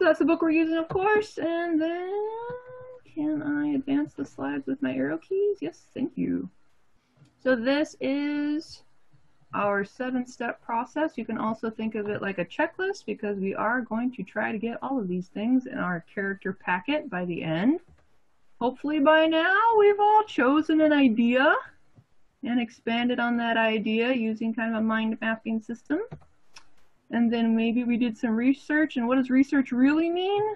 So that's the book we're using, of course. And then, can I advance the slides with my arrow keys? Yes, thank you. So this is our 7-step process. You can also think of it like a checklist because we are going to try to get all of these things in our character packet by the end. Hopefully by now we've all chosen an idea and expanded on that idea using kind of a mind mapping system. And then maybe we did some research. And what does research really mean?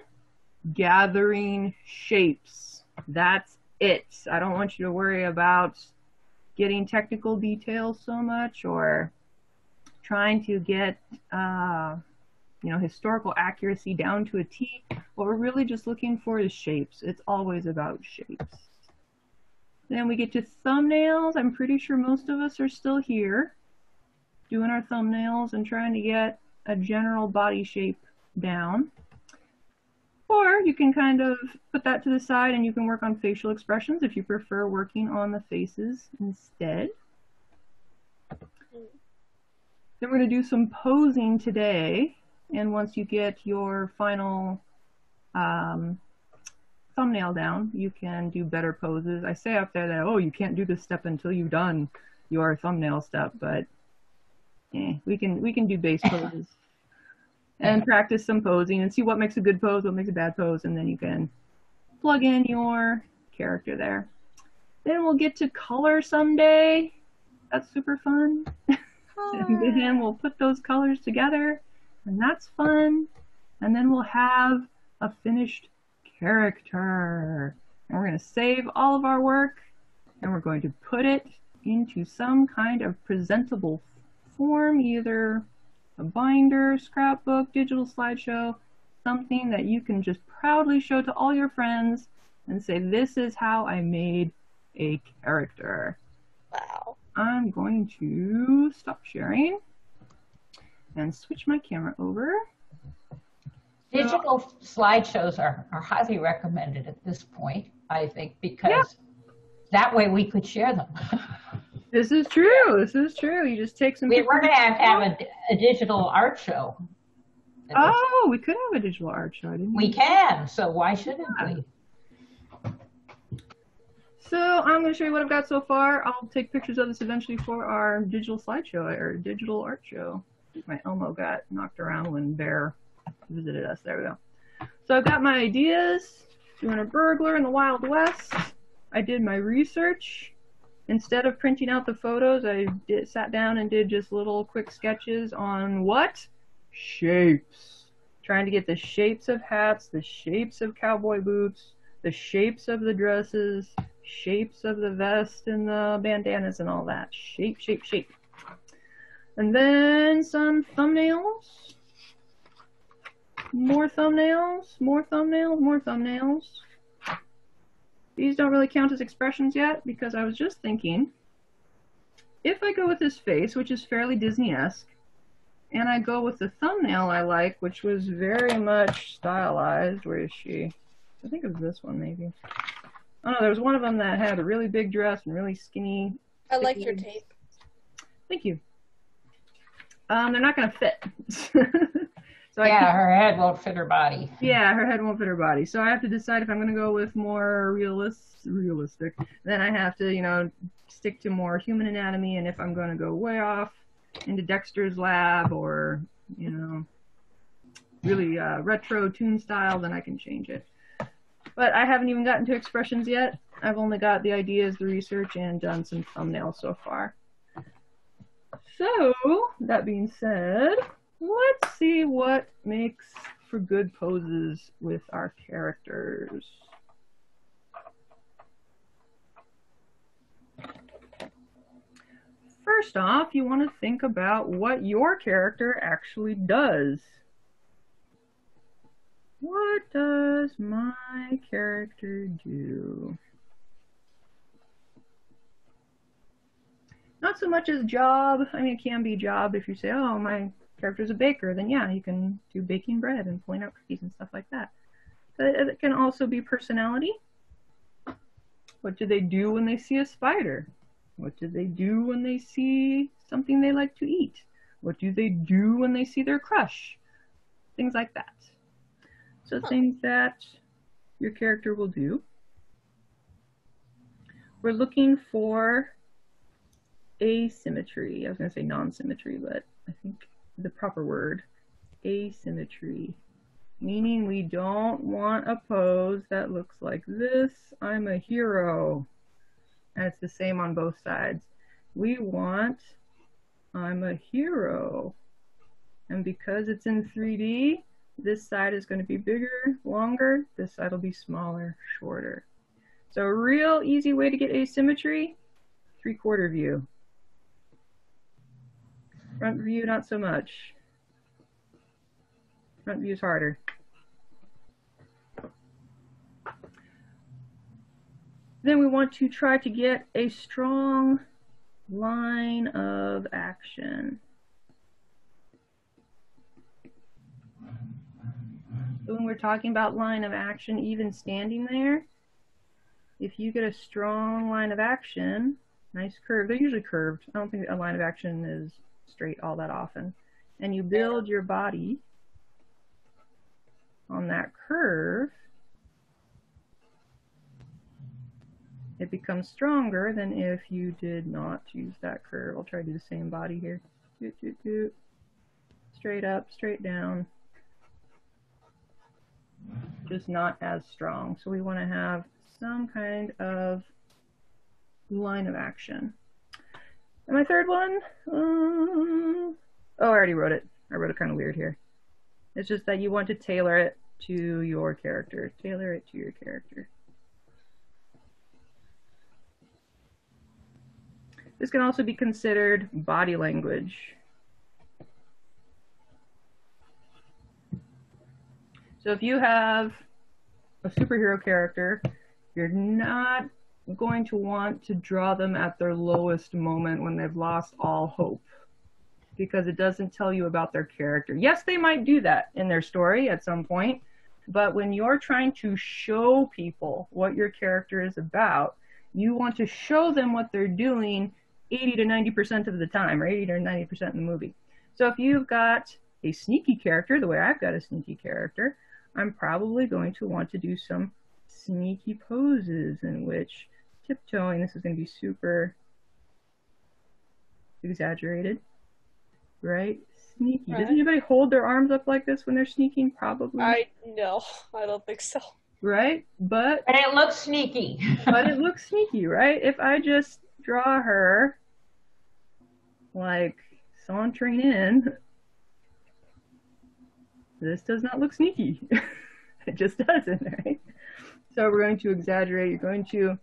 Gathering shapes. That's it. I don't want you to worry about getting technical details so much or trying to get historical accuracy down to a T. What we're really just looking for is shapes. It's always about shapes. Then we get to thumbnails. I'm pretty sure most of us are still here doing our thumbnails and trying to get a general body shape down. Or you can kind of put that to the side and you can work on facial expressions if you prefer working on the faces instead. Then we're going to do some posing today. And once you get your final thumbnail down, you can do better poses. I say up there that, oh, you can't do this step until you've done your thumbnail step, but we can do base poses and practice some posing and see what makes a good pose, what makes a bad pose, and then you can plug in your character there. Then we'll get to color someday. That's super fun. And then we'll put those colors together, and that's fun. And then we'll have a finished character. And we're going to save all of our work, and we're going to put it into some kind of presentable form, either a binder, scrapbook, digital slideshow, something that you can just proudly show to all your friends and say, this is how I made a character. Wow. I'm going to stop sharing and switch my camera over. Digital slideshows are highly recommended at this point, I think, because that way we could share them. This is true. This is true. You just take some. We're going to have a digital art show. Oh, we could have a digital art show. We can, so why shouldn't we? So I'm going to show you what I've got so far. I'll take pictures of this eventually for our digital slideshow or digital art show. My Elmo got knocked around when Bear visited us. There we go. So I've got my ideas. Doing a burglar in the Wild West. I did my research. Instead of printing out the photos, I sat down and did just little quick sketches on what? Shapes. Trying to get the shapes of hats, the shapes of cowboy boots, the shapes of the dresses, shapes of the vest and the bandanas and all that. Shape, shape, shape. And then some thumbnails. More thumbnails, more thumbnails, more thumbnails. These don't really count as expressions yet because I was just thinking, if I go with this face, which is fairly Disney-esque, and I go with the thumbnail I like, which was very much stylized. Where is she? I think it was this one, maybe. Oh no, there was one of them that had a really big dress and really skinny. I like your tape. Thank you. They're not going to fit. So yeah, her head won't fit her body. Yeah, her head won't fit her body. So I have to decide if I'm going to go with more realistic. Then I have to, you know, stick to more human anatomy. And if I'm going to go way off into Dexter's Lab or, you know, really retro toon style, then I can change it. But I haven't even gotten to expressions yet. I've only got the ideas, the research, and done some thumbnails so far. So, that being said, let's see what makes for good poses with our characters. First off, you want to think about what your character actually does. What does my character do? Not so much as job. I mean, it can be job if you say, oh, my character's a baker, then yeah, you can do baking bread and pulling out cookies and stuff like that. But it can also be personality. What do they do when they see a spider? What do they do when they see something they like to eat? What do they do when they see their crush? Things like that. So things that your character will do. We're looking for asymmetry. I was going to say non-symmetry, but I think the proper word, asymmetry. Meaning we don't want a pose that looks like this. I'm a hero. And it's the same on both sides. We want, I'm a hero. And because it's in 3D, this side is going to be bigger, longer. This side will be smaller, shorter. So a real easy way to get asymmetry, 3/4 view. Front view, not so much. Front view is harder. Then we want to try to get a strong line of action. So when we're talking about line of action, even standing there, if you get a strong line of action, nice curve, they're usually curved. I don't think a line of action is straight all that often. And you build your body on that curve, it becomes stronger than if you did not use that curve. I'll try to do the same body here. Doot, doot, doot. Straight up, straight down. Just not as strong. So we want to have some kind of line of action. And my third one, oh, I already wrote it. I wrote it kind of weird here. It's just that you want to tailor it to your character. Tailor it to your character. This can also be considered body language. So if you have a superhero character, you're not going to want to draw them at their lowest moment when they've lost all hope, because it doesn't tell you about their character. Yes, they might do that in their story at some point, but when you're trying to show people what your character is about, you want to show them what they're doing 80 to 90% of the time, or 80 to 90% in the movie. So if you've got a sneaky character, the way I've got a sneaky character, I'm probably going to want to do some sneaky poses in which tiptoeing, this is going to be super exaggerated, right? Sneaky. Right. Does anybody hold their arms up like this when they're sneaking? Probably. No, I don't think so. Right? But it looks sneaky. But it looks sneaky, right? If I just draw her like sauntering in, this does not look sneaky. It just doesn't, right? So we're going to exaggerate. You're going to,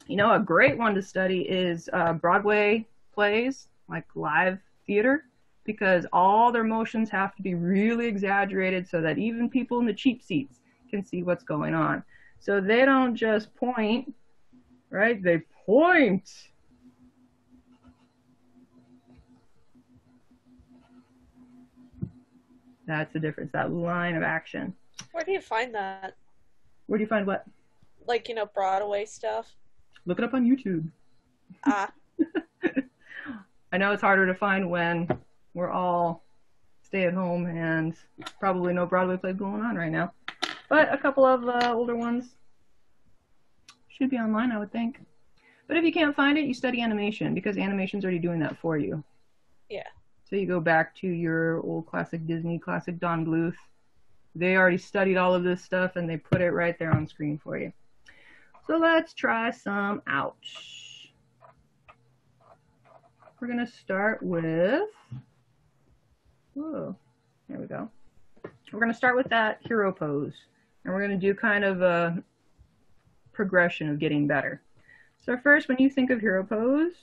you know, a great one to study is Broadway plays, like live theater, because all their motions have to be really exaggerated so that even people in the cheap seats can see what's going on. So they don't just point, right? They point. That's the difference, that line of action. Where do you find that? Where do you find what? Like, you know, Broadway stuff? Look it up on YouTube. Ah. I know it's harder to find when we're all stay at home and probably no Broadway plays going on right now. But a couple of older ones should be online, I would think. But if you can't find it, you study animation, because animation's already doing that for you. Yeah. So you go back to your old classic Disney, classic Don Bluth. They already studied all of this stuff and they put it right there on screen for you. So let's try some out. We're going to start with, whoa, there we go. We're going to start with that hero pose. And we're going to do kind of a progression of getting better. So first, when you think of hero pose,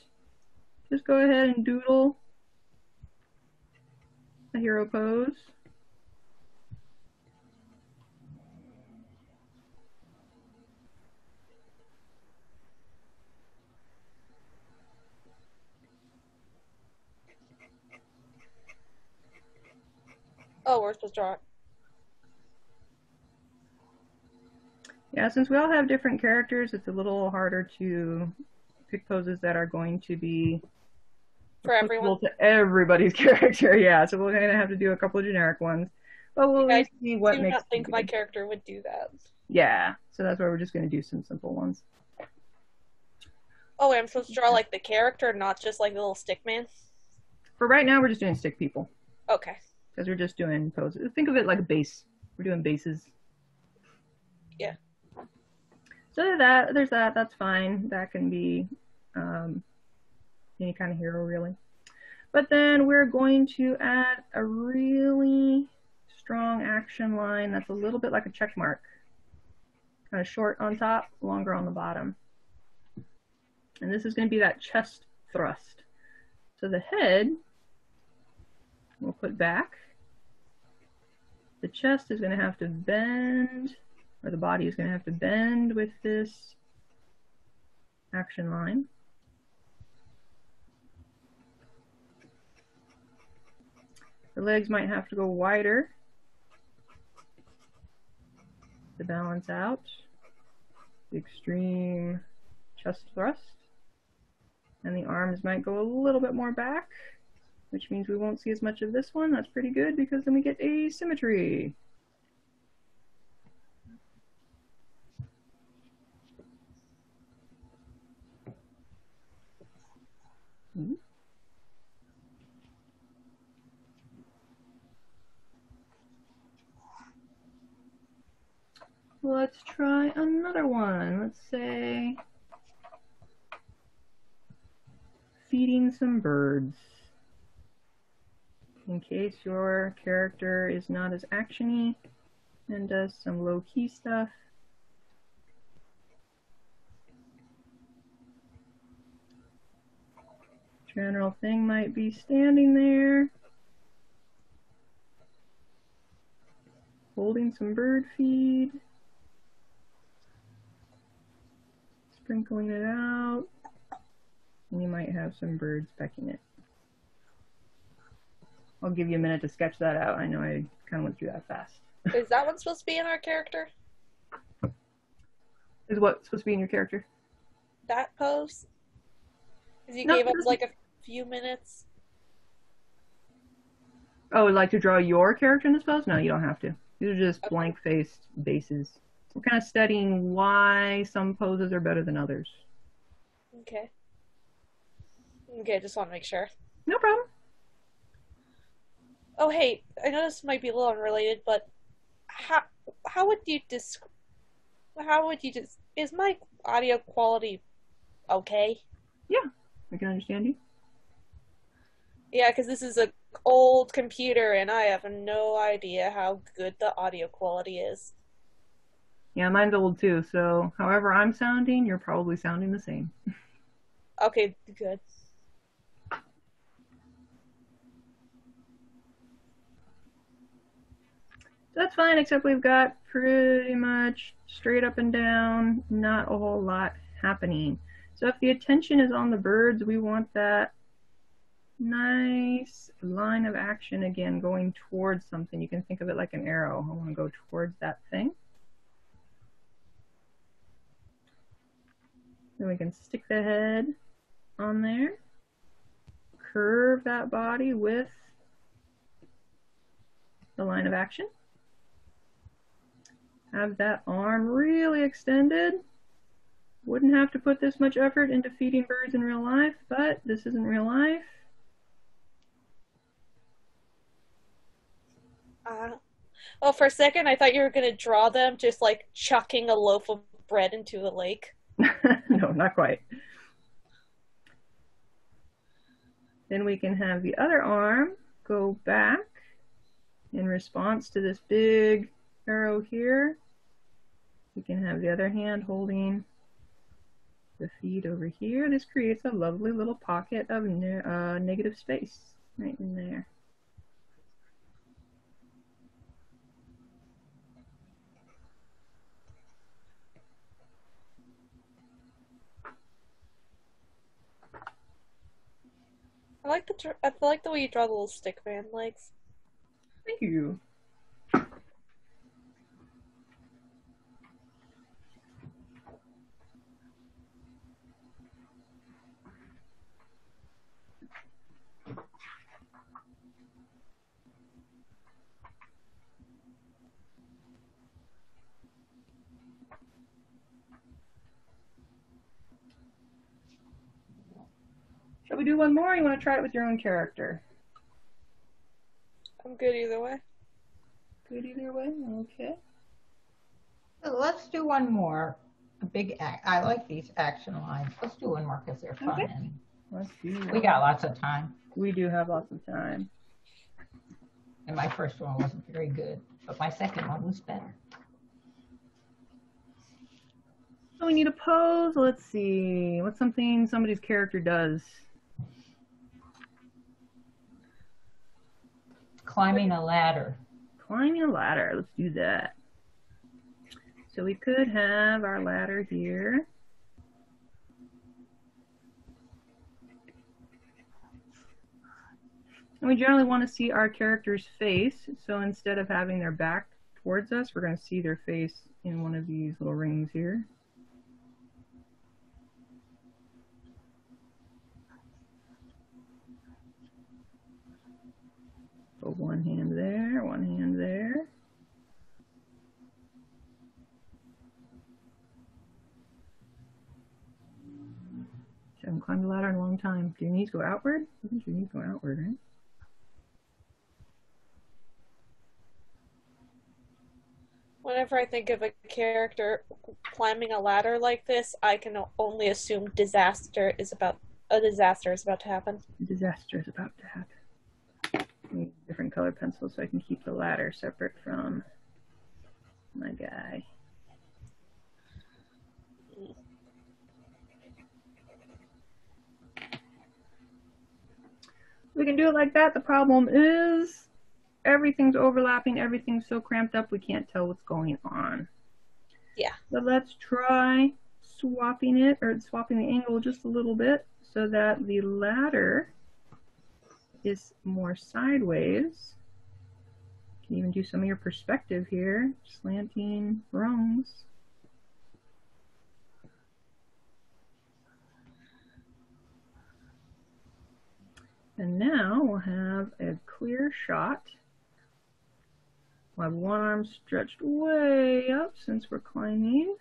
just go ahead and doodle a hero pose. Oh, we're supposed to draw it. Yeah, since we all have different characters, it's a little harder to pick poses that are going to be For everyone? to everybody's character. Yeah, so we're going to have to do a couple of generic ones. But we'll I see what do makes not think them my good. character would do that. Yeah, so that's why we're just going to do some simple ones. Oh, wait, I'm supposed to draw like the character, not just like the little stick man? For right now, we're just doing stick people. Okay. Because we're just doing poses. Think of it like a base. We're doing bases. Yeah. So there's that. That's fine. That can be any kind of hero, really. But then we're going to add a really strong action line that's a little bit like a check mark. Kind of short on top, longer on the bottom. And this is going to be that chest thrust. So the head we'll put back. The chest is going to have to bend, or the body is going to have to bend with this action line. The legs might have to go wider to balance out the extreme chest thrust. And the arms might go a little bit more back, which means we won't see as much of this one. That's pretty good because then we get asymmetry. Let's try another one. Let's say feeding some birds. In case your character is not as actiony and does some low-key stuff. General thing might be standing there, holding some bird feed, sprinkling it out, and you might have some birds pecking it. I'll give you a minute to sketch that out. I know I kind of went through that fast. Is that one supposed to be in our character? Is what supposed to be in your character? That pose? Because you No, gave us like a few minutes. Oh, like to draw your character in this pose? No, you don't have to. These are just blank-faced bases. We're kind of studying why some poses are better than others. Okay. Okay, just want to make sure. No problem. Oh, hey, I know this might be a little unrelated, but how would you is my audio quality okay? Yeah, I can understand you. Yeah, because this is an old computer and I have no idea how good the audio quality is. Yeah, mine's old too, so however I'm sounding, you're probably sounding the same. Okay, good. That's fine, except we've got pretty much straight up and down, not a whole lot happening. So if the attention is on the birds, we want that nice line of action again going towards something. You can think of it like an arrow. I want to go towards that thing. Then we can stick the head on there, curve that body with the line of action. Have that arm really extended. Wouldn't have to put this much effort into feeding birds in real life, but this isn't real life. Well, for a second, I thought you were going to draw them just like chucking a loaf of bread into a lake. No, not quite. Then we can have the other arm go back in response to this big arrow here. We can have the other hand holding the feed over here. This creates a lovely little pocket of negative space right in there. I like the way you draw the little stick man legs. Thank you. Shall we do one more, or you want to try it with your own character? I'm good either way. Good either way? Okay. So let's do one more. A big act. I like these action lines. Let's do one more because they're fun. Okay. And Let's do one. we got lots of time. We do have lots of time. And my first one wasn't very good, but my second one was better. So we need a pose. Let's see. What's something somebody's character does? Climbing a ladder. Climbing a ladder. Let's do that. So we could have our ladder here. And we generally want to see our character's face. So instead of having their back towards us, we're going to see their face in one of these little rings here. Put one hand there, one hand there. I haven't climbed a ladder in a long time. Do your knees go outward? I think your knees go outward, right? Whenever I think of a character climbing a ladder like this, I can only assume a disaster is about to happen. A disaster is about to happen. I need different color pencils so I can keep the ladder separate from my guy. We can do it like that. The problem is everything's overlapping, everything's so cramped up we can't tell what's going on. Yeah. So let's try swapping it, or swapping the angle just a little bit so that the ladder is more sideways. You can even do some of your perspective here, slanting rungs. And now we'll have a clear shot. We'll have one arm stretched way up since we're climbing.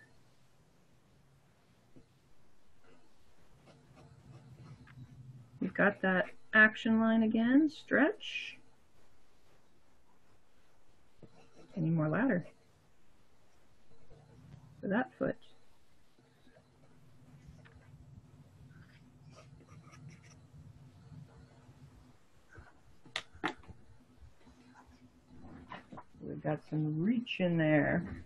We've got that action line again, stretch. Any more ladder for that foot. We've got some reach in there.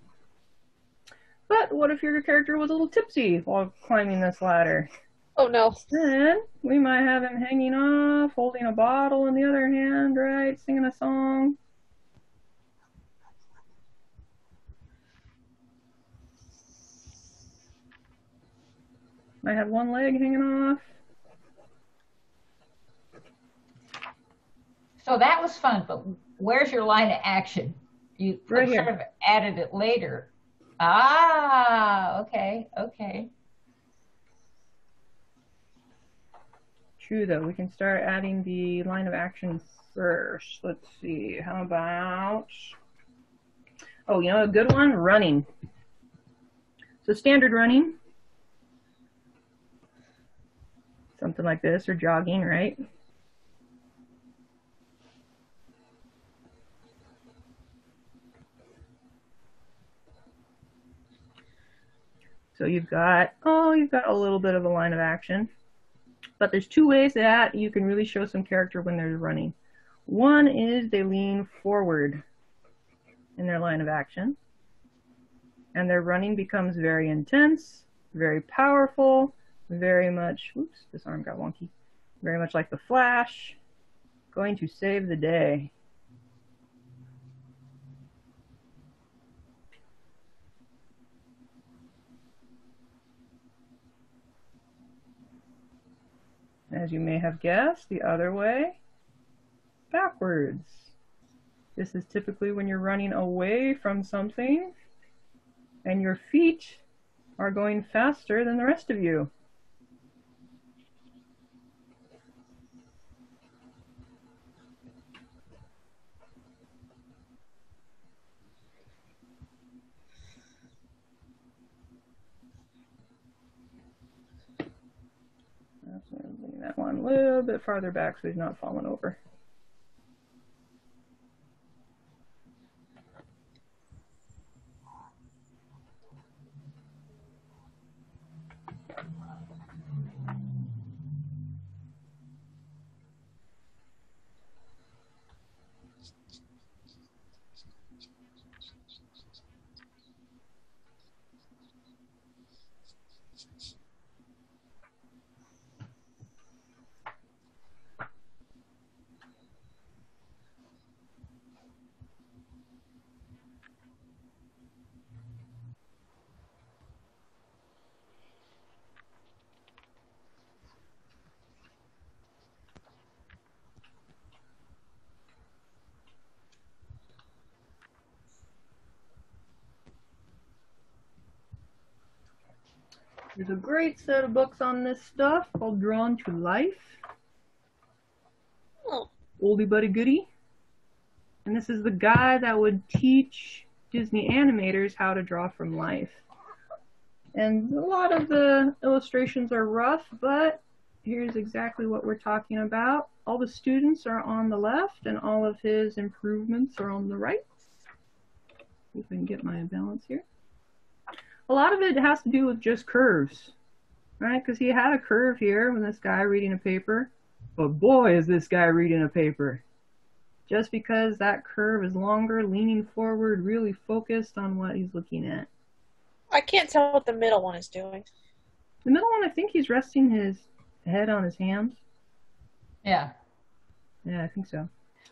But what if your character was a little tipsy while climbing this ladder? Oh no. Then we might have him hanging off, holding a bottle in the other hand, right? Singing a song. Might have one leg hanging off. So that was fun, but where's your line of action? You Right sort of added it later. Ah, okay, okay. True, though. We can start adding the line of action first. Let's see. How about... Oh, you know, a good one? Running. So standard running. Something like this, or jogging, right? So you've got a little bit of a line of action. But there's two ways that you can really show some character when they're running. One is they lean forward in their line of action. And their running becomes very intense, very powerful, very much, oops, this arm got wonky, very much like the Flash, going to save the day. As you may have guessed, the other way, backwards. This is typically when you're running away from something and your feet are going faster than the rest of you. a little bit farther back so he's not falling over. There's a great set of books on this stuff called Drawn to Life. Oh. Oldie buddy goodie. And this is the guy that would teach Disney animators how to draw from life. And a lot of the illustrations are rough, but here's exactly what we're talking about. All the students are on the left, and all of his improvements are on the right. See if I can get my balance here. A lot of it has to do with just curves, right? Because he had a curve here when this guy reading a paper. But boy, is this guy reading a paper. Just because that curve is longer, leaning forward, really focused on what he's looking at. I can't tell what the middle one is doing. The middle one, I think he's resting his head on his hands. Yeah. Yeah, I think so.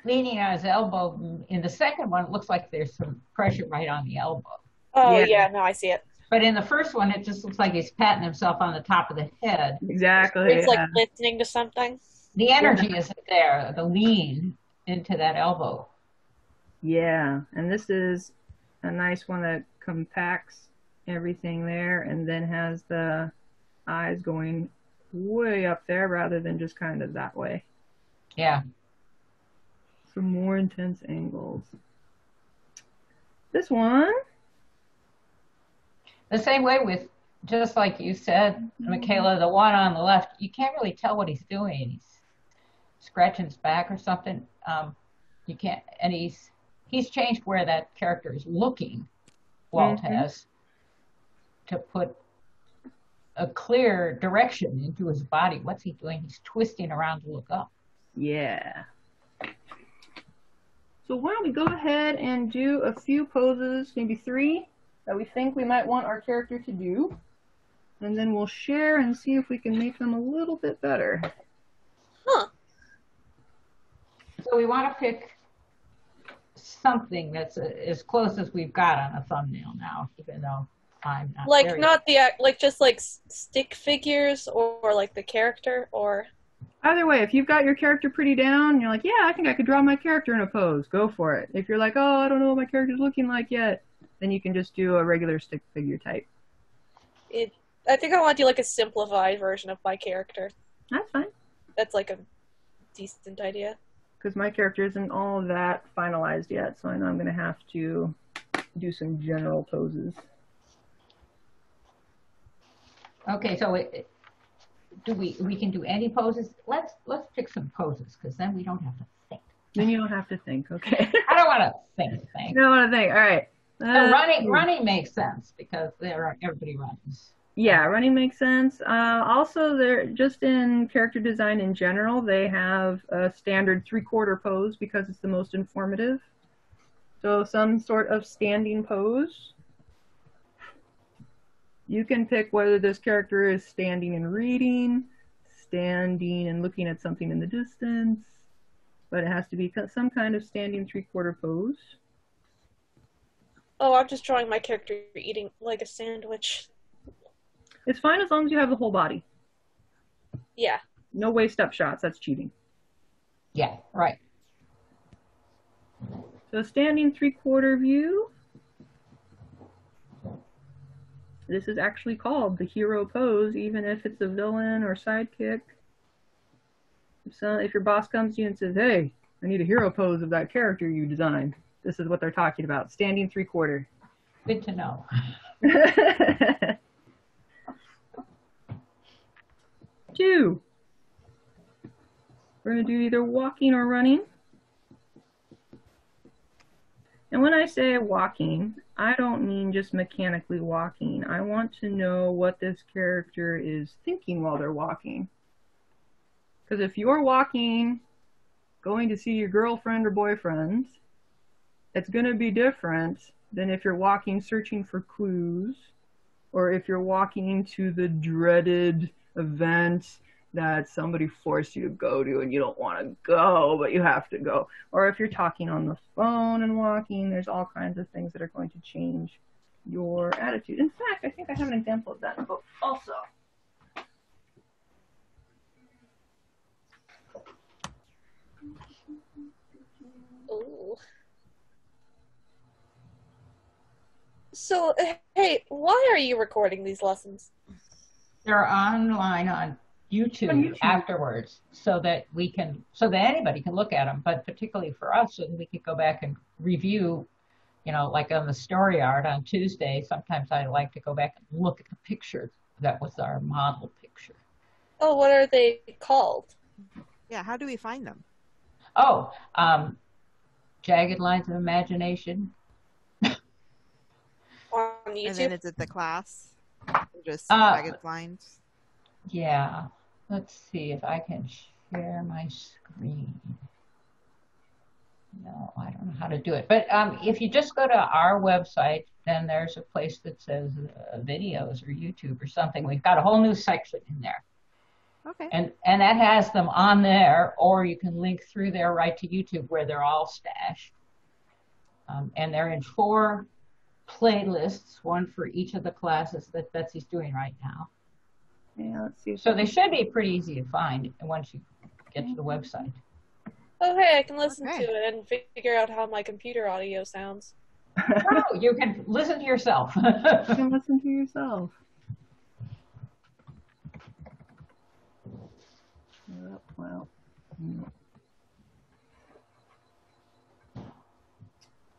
Leaning on his elbow. In the second one, it looks like there's some pressure right on the elbow. Oh, yeah, no, I see it. But in the first one, it just looks like he's patting himself on the top of the head. Exactly. It's like listening to something. The energy isn't there, the lean into that elbow. Yeah, and this is a nice one that compacts everything there and then has the eyes going way up there rather than just kind of that way. Yeah. Some more intense angles. This one. The same way with, just like you said, Michaela, the one on the left, you can't really tell what he's doing. He's scratching his back or something. You can't, and he's changed where that character is looking, Walt has, to put a clear direction into his body. What's he doing? He's twisting around to look up. Yeah. So why don't we go ahead and do a few poses, maybe 3, that we think we might want our character to do. And then we'll share and see if we can make them a little bit better. Huh. So we want to pick something that's as close as we've got on a thumbnail now, even though I'm not like very... not the like just like stick figures or like the character or Either way, if you've got your character pretty down, and you're like, yeah, I think I could draw my character in a pose, go for it. If you're like, oh, I don't know what my character's looking like yet, then you can just do a regular stick figure type. I think I want to do like a simplified version of my character. That's fine. That's like a decent idea. Because my character isn't all that finalized yet, so I know I'm going to have to do some general poses. Okay, so we can do any poses. Let's pick some poses, because then we don't have to think. Then you don't have to think, okay? I don't want to think. You don't want to think. All right. Running makes sense because everybody runs. Yeah, running makes sense. Also, they're just in character design in general, they have a standard 3/4 pose because it's the most informative. So some sort of standing pose. You can pick whether this character is standing and reading, standing and looking at something in the distance, but it has to be some kind of standing 3/4 pose. Oh, I'm just drawing my character eating like a sandwich. It's fine as long as you have the whole body. Yeah. No waist up shots, that's cheating. Yeah, right. So standing 3/4 view. This is actually called the hero pose, even if it's a villain or sidekick. If your boss comes to you and says, hey, I need a hero pose of that character you designed, this is what they're talking about, standing 3/4. Good to know. 2. We're going to do either walking or running. And when I say walking, I don't mean just mechanically walking. I want to know what this character is thinking while they're walking. Because if you're walking, going to see your girlfriend or boyfriend, it's going to be different than if you're walking searching for clues, or if you're walking to the dreaded event that somebody forced you to go to and you don't want to go, but you have to go. Or if you're talking on the phone and walking, there's all kinds of things that are going to change your attitude. In fact, I think I have an example of that in the book also. Ooh. So, hey, why are you recording these lessons? They're online on YouTube afterwards, so that anybody can look at them, but particularly for us, so that we could go back and review, like on the story art on Tuesday, sometimes I like to go back and look at the picture that was our model picture. Oh, what are they called? Yeah, how do we find them? Oh, Jagged Lines of Imagination. On YouTube? And then is it the class? Or just Jagged Lines? Yeah. Let's see if I can share my screen. No, I don't know how to do it. But if you just go to our website, then there's a place that says videos or YouTube or something. We've got a whole new section in there. Okay. And that has them on there, or you can link through there right to YouTube where they're all stashed. And they're in 4 playlists, one for each of the classes that Betsy's doing right now. Yeah, let's see. So they should be pretty easy to find once you get to the website. Oh, hey, I can listen to it and figure out how my computer audio sounds. Oh, you can listen to yourself. You can listen to yourself. Well,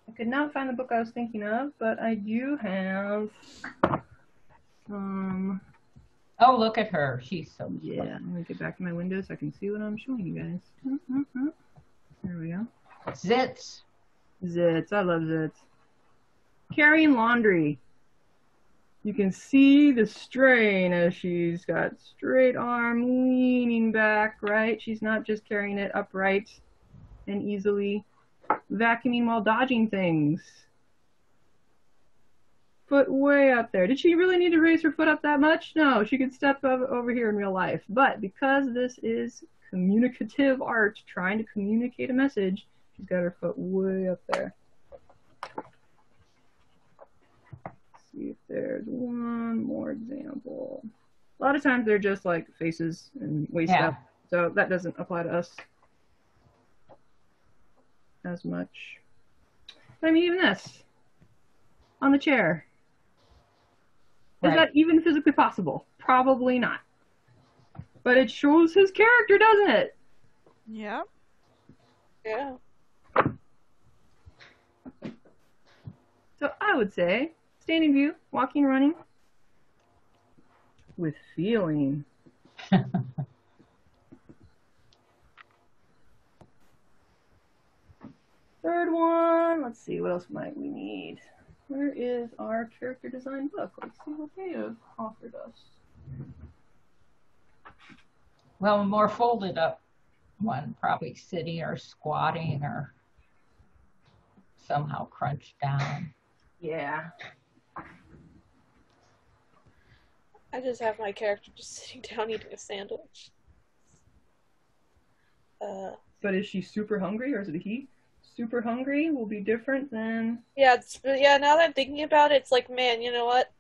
I could not find the book I was thinking of, but I do have Oh, look at her. She's so yeah, let me get back to my window so I can see what I'm showing you guys. There we go. Zits. Zits. I love Zits. Carrying laundry. You can see the strain as she's got straight arm leaning back, right? She's not just carrying it upright and easily. Vacuuming while dodging things. Foot way up there. Did she really need to raise her foot up that much? No, she could step over here in real life. But because this is communicative art, trying to communicate a message, she's got her foot way up there. Let's see if there's one more example. A lot of times they're just like faces and waist up, so that doesn't apply to us as much. But I mean, even this on the chair. Is that even physically possible? Probably not. But it shows his character, doesn't it? Yeah. Yeah. So I would say standing view, walking, running, with feeling. Third one, let's see, what else might we need? Where is our character design book? Let's see what they have offered us. Well, a more folded up one, probably sitting or squatting or somehow crunched down. Yeah. I just have my character just sitting down eating a sandwich. But is she super hungry, or is it a he? Super hungry will be different than... Yeah, now that I'm thinking about it, it's like, man, you know what?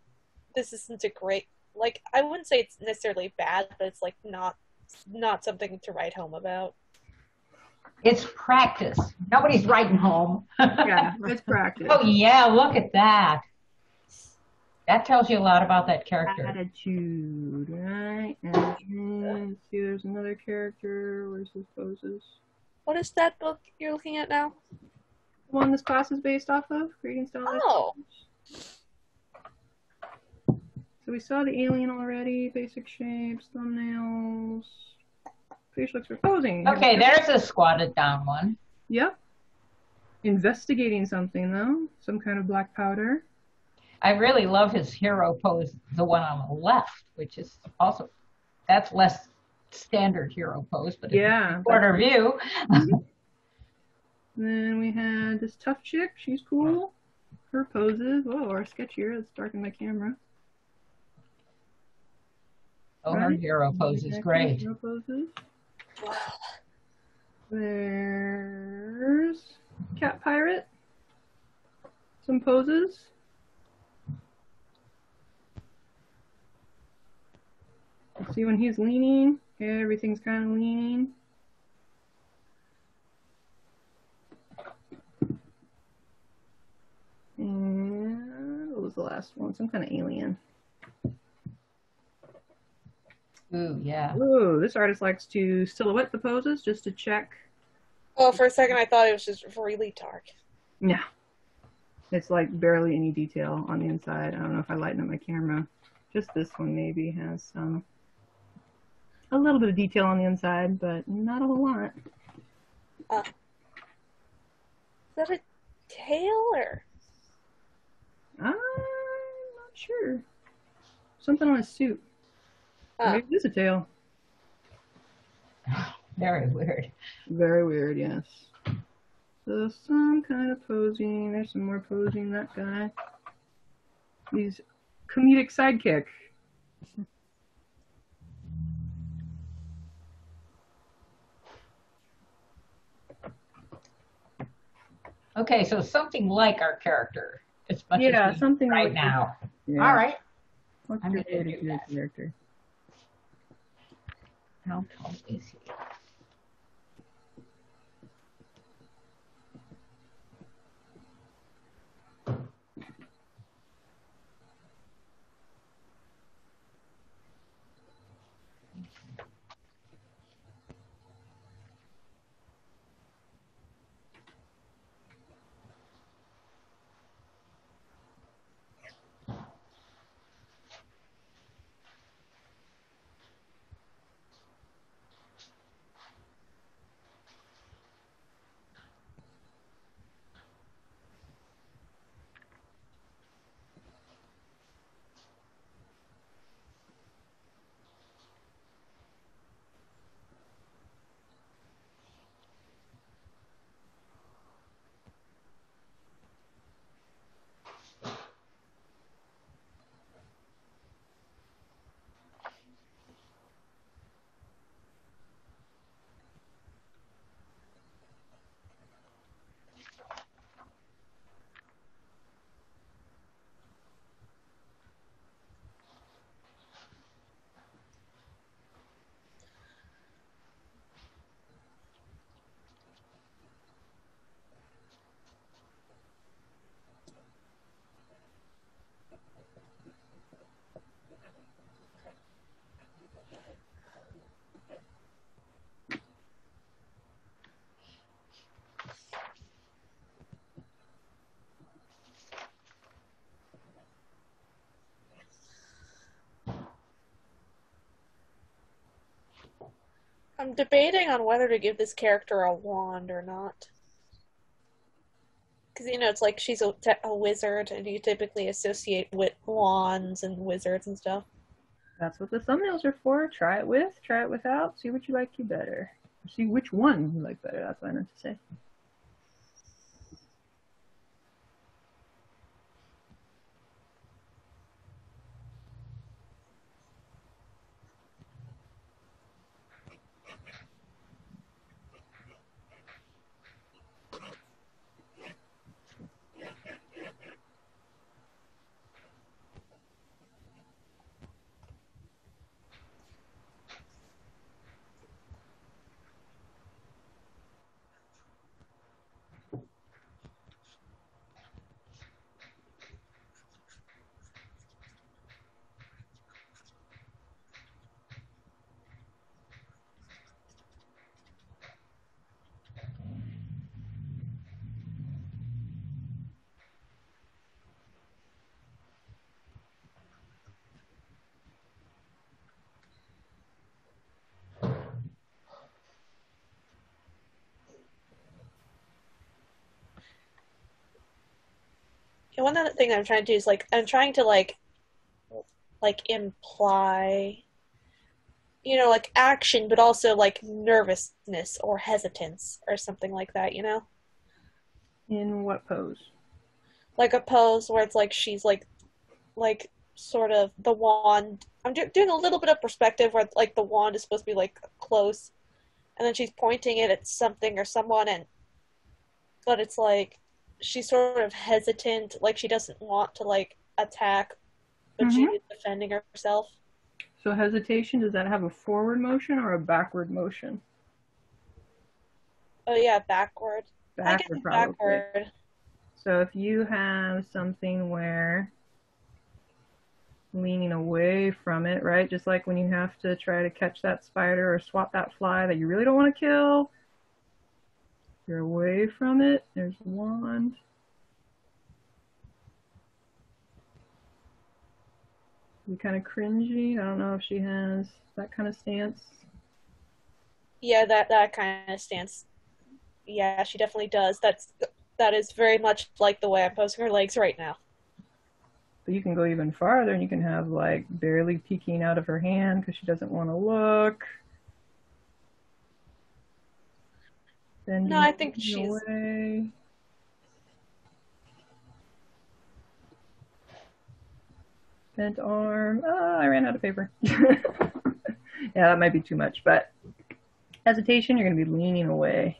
This isn't a great... Like, I wouldn't say it's necessarily bad, but it's, like, not something to write home about. It's practice. Nobody's writing home. Yeah, it's practice. Oh, yeah, look at that. That tells you a lot about that character. Attitude, right? And see, there's another character. Where's his poses? What is that book you're looking at now? The one this class is based off of, Creating Stylized. Oh. So we saw the alien already, basic shapes, thumbnails. facial exposing. Okay, there's a squatted down one. Yep. Investigating something though, some kind of black powder. I really love his hero pose, the one on the left, which is also, that's less standard hero pose, but yeah, it's quarter view. Then we had this tough chick. She's cool. Her poses. Whoa, our sketch here. Let's darken my camera. Oh, her hero pose is great. Hero poses. There's Cat Pirate. Some poses. See when he's leaning. Okay, everything's kind of leaning. And what was the last one? Some kind of alien. Ooh, yeah. Ooh, this artist likes to silhouette the poses just to check. Oh, for a second I thought it was just really dark. No. It's like barely any detail on the inside. I don't know if I lighten up my camera. Just this one maybe has a little bit of detail on the inside, but not a whole lot. Is that a tail or? I'm not sure. Something on his suit. Maybe it's a tail. Very weird. Very weird, yes. So some kind of posing. There's some more posing, that guy. He's comedic sidekick. Okay, so something like our character. As much as something right like now. Yeah. All right. What's I'm your gonna do favorite that. character? How tall is he? I'm debating on whether to give this character a wand or not. Because, it's like she's a wizard, and you typically associate with wands and wizards and stuff. That's what the thumbnails are for. Try it with, try it without, see what you like you better. See which one you like better, that's what I meant to say. one other thing I'm trying to do is like I'm trying to like imply, like action, but also like nervousness or hesitance or something like that. In what pose? Like a pose where it's like she's like sort of the wand. I'm doing a little bit of perspective where like the wand is supposed to be like close, and then she's pointing it at something or someone, but it's like she's sort of hesitant, like she doesn't want to like attack, but she's defending herself. So hesitation, does that have a forward motion or a backward motion? Oh yeah, backward. Backward, probably. Backward. So if you have something where leaning away from it, right? Just like when you have to try to catch that spider or swat that fly that you really don't want to kill. You're away from it. There's the wand. You kind of cringy. I don't know if she has that kind of stance. Yeah, that kind of stance. Yeah, she definitely does. That is very much like the way I'm posing her legs right now. But you can go even farther, and you can have like barely peeking out of her hand because she doesn't want to look. Then no, I think she's away. Bent arm. Oh, I ran out of paper. Yeah, that might be too much, but hesitation, you're going to be leaning away.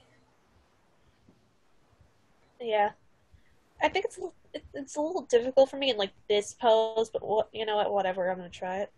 Yeah. I think it's a little difficult for me in like this pose, but whatever, I'm going to try it.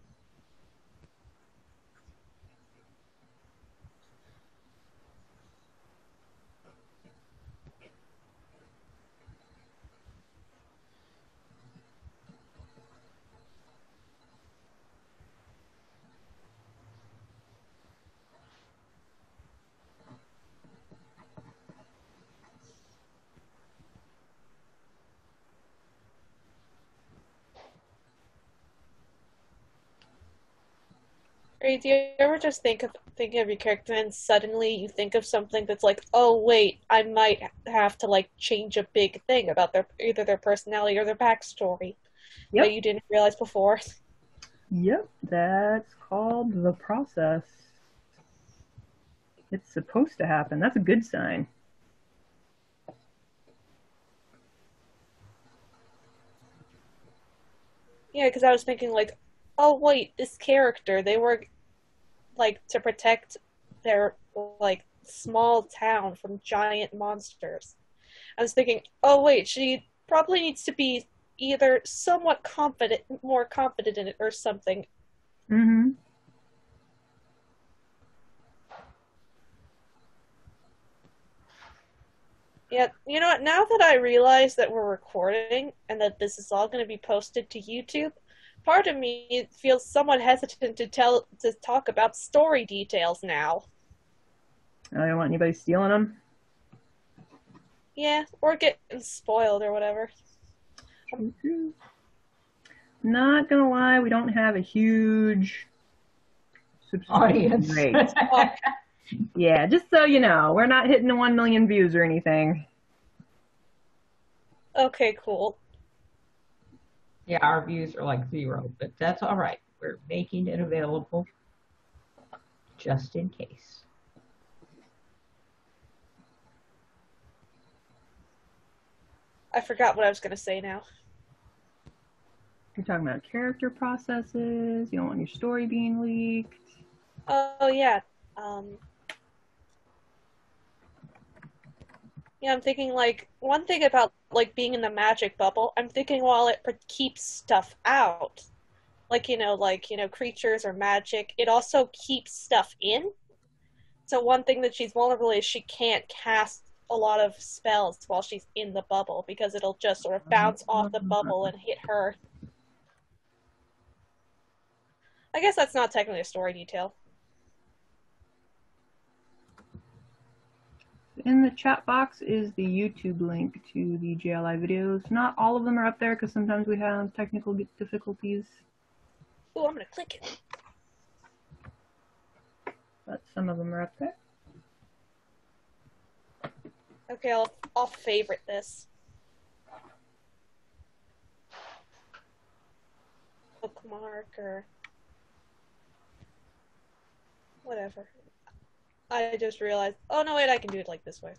Or do you ever just thinking of your character and suddenly you think of something that's like, oh wait, I might have to like change a big thing about either their personality or their backstory that you didn't realize before? Yep, that's called the process. It's supposed to happen. That's a good sign. Yeah, because I was thinking like, oh wait, this character, they were like to protect their like small town from giant monsters. I was thinking, oh wait, she probably needs to be either somewhat more confident in it or something. Mm-hmm. Yeah, you know what? Now that I realize that we're recording and that this is all going to be posted to YouTube, part of me feels somewhat hesitant to talk about story details now. I don't want anybody stealing them. Yeah, or getting spoiled or whatever. Not gonna lie, we don't have a huge audience rate. Yeah, just so you know, we're not hitting the 1 million views or anything. Okay, cool. Yeah, our views are like 0, but that's all right. We're making it available just in case. I forgot what I was going to say now. You're talking about character processes. You don't want your story being leaked. Oh, yeah. Yeah, I'm thinking, like, one thing about, like, being in the magic bubble, I'm thinking while it keeps stuff out, like, creatures or magic, it also keeps stuff in. So one thing that she's vulnerable is she can't cast a lot of spells while she's in the bubble because it'll just sort of bounce off the bubble and hit her. I guess that's not technically a story detail. In the chat box is the YouTube link to the JLI videos. Not all of them are up there because sometimes we have technical difficulties. Ooh, I'm going to click it. But some of them are up there. Okay, I'll favorite this. bookmark or whatever. I just realized, oh no, wait, I can do it like this way.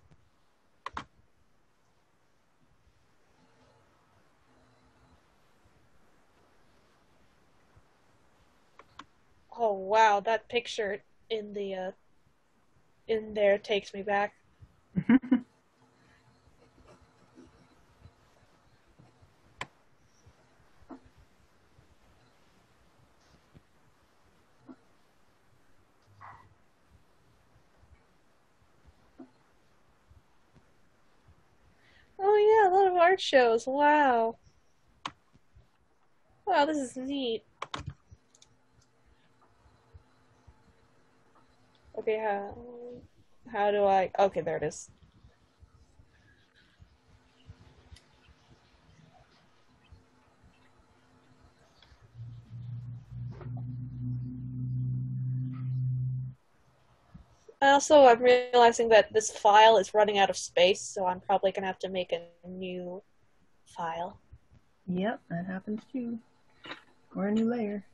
Oh wow, that picture in the in there takes me back. Oh yeah, a lot of art shows. Wow. Wow, this is neat. Okay, how do I? Okay, there it is. Also, I'm realizing that this file is running out of space, so I'm probably gonna have to make a new file. Yep, that happens too. Or a new layer.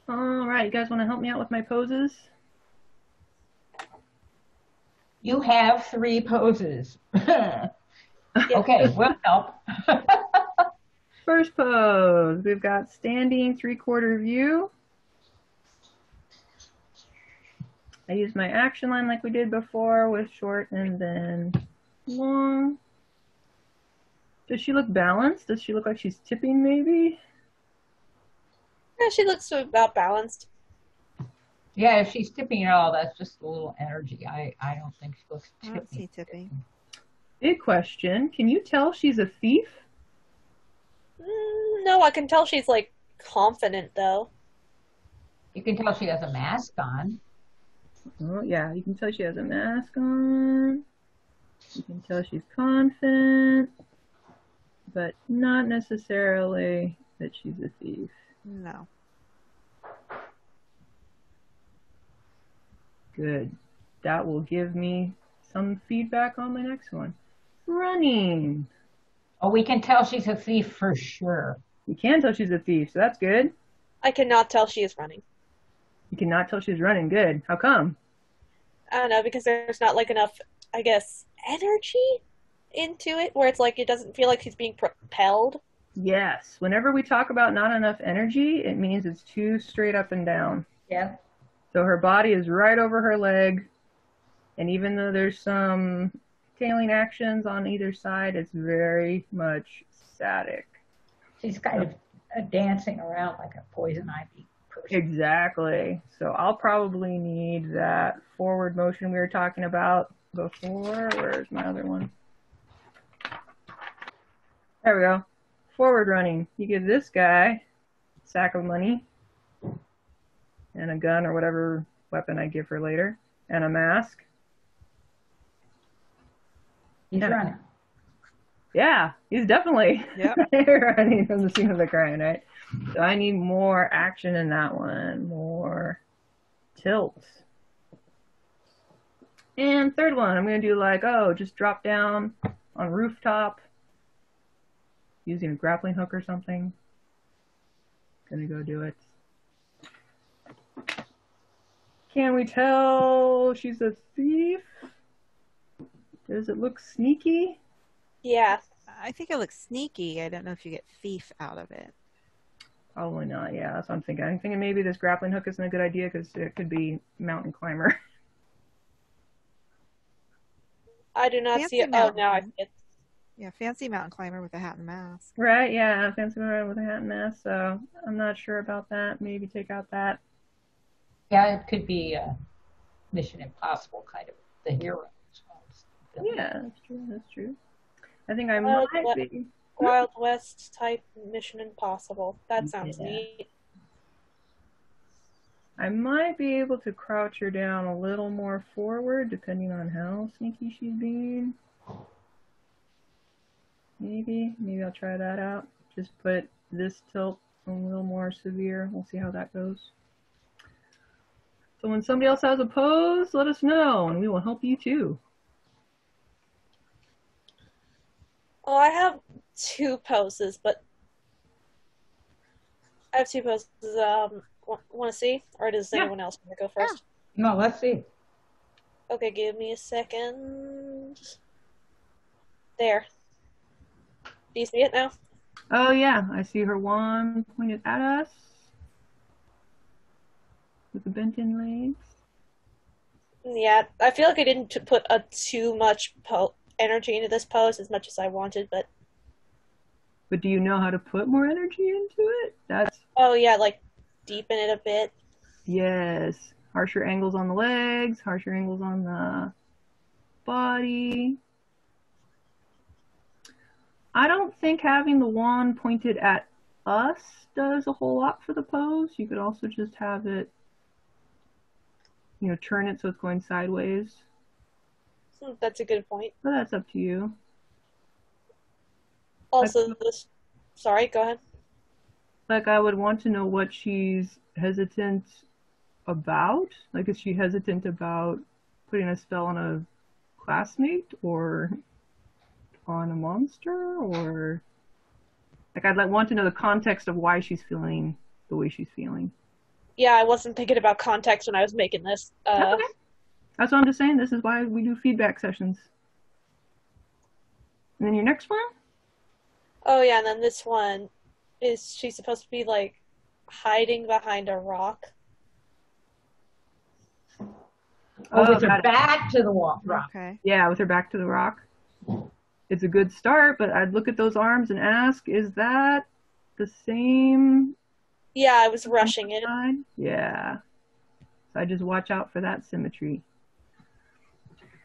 All right, you guys want to help me out with my poses? You have 3 poses. Okay, we'll help. First pose, we've got standing 3/4 view. I use my action line like we did before with short and then long. Does she look balanced? Does she look like she's tipping maybe? Yeah, she looks about balanced. Yeah, if she's tipping at all, that's just a little energy. I don't think she looks I tipping. don't see tipping. Big question. Can you tell she's a thief? No, I can tell she's like confident though. You can tell she has a mask on. Oh, yeah, you can tell she has a mask on. You can tell she's confident, but not necessarily that she's a thief. No. Good. That will give me some feedback on my next one. Running. Oh, we can tell she's a thief for sure. You can tell she's a thief, so that's good. I cannot tell she is running. You cannot tell she's running. Good. How come? I don't know, because there's not like enough, I guess, energy into it, where it's like it doesn't feel like she's being propelled. Yes. Whenever we talk about not enough energy, it means it's too straight up and down. Yeah. So her body is right over her leg, and even though there's some tailing actions on either side, it's very much static. She's kind of dancing around like a poison ivy person. Exactly. So I'll probably need that forward motion we were talking about before. Where's my other one? There we go. Forward running. You give this guy a sack of money and a gun or whatever weapon I give her later, and a mask. He's running. Yeah, he's definitely running from the scene of the crime, right? So I need more action in that one, more tilt. And third one, I'm going to do like, just drop down on rooftop using a grappling hook or something. Gonna go do it. Can we tell she's a thief? Does it look sneaky? Yeah. I think it looks sneaky. I don't know if you get thief out of it. Probably not, yeah. That's what I'm thinking. I'm thinking maybe this grappling hook isn't a good idea because it could be mountain climber. I do not see it. Oh, now I see it. Yeah, fancy mountain climber with a hat and mask. Right, yeah, fancy mountain with a hat and mask, so I'm not sure about that. Maybe take out that. Yeah, it could be Mission Impossible kind of the hero. Yeah, that's true, that's true. I think I might be. Wild West type Mission Impossible. That sounds neat. I might be able to crouch her down a little more forward, depending on how sneaky she's being. Maybe I'll try that out. Just put this tilt a little more severe. We'll see how that goes. So when somebody else has a pose, let us know, and we will help you too. Oh, I have two poses, but I have two poses. Want to see, or does Yeah. anyone else want to go first? No, let's see. Okay, give me a second. There. Do you see it now? Oh yeah, I see her wand pointed at us with the bent in legs. Yeah, I feel like I didn't put too much energy into this pose as much as I wanted, but But do you know how to put more energy into it? That's oh yeah, like deepen it a bit. yes. Harsher angles on the legs, harsher angles on the body. I don't think having the wand pointed at us does a whole lot for the pose. You could also just have it, turn it so it's going sideways. That's a good point. But that's up to you. Also, sorry, go ahead. Like, I would want to know what she's hesitant about. Like, is she hesitant about putting a spell on a classmate or on a monster? Or like, I'd want to know the context of why she's feeling the way she's feeling. Yeah, I wasn't thinking about context when I was making this. Okay. That's what I'm just saying. This is why we do feedback sessions. And then your next one? Oh yeah, and then this one, is she supposed to be like hiding behind a rock? Oh, with her back to the rock. Okay. Yeah, with her back to the rock. It's a good start, but I'd look at those arms and ask, is that the same? Yeah, I was rushing it. Yeah. So I just watch out for that symmetry.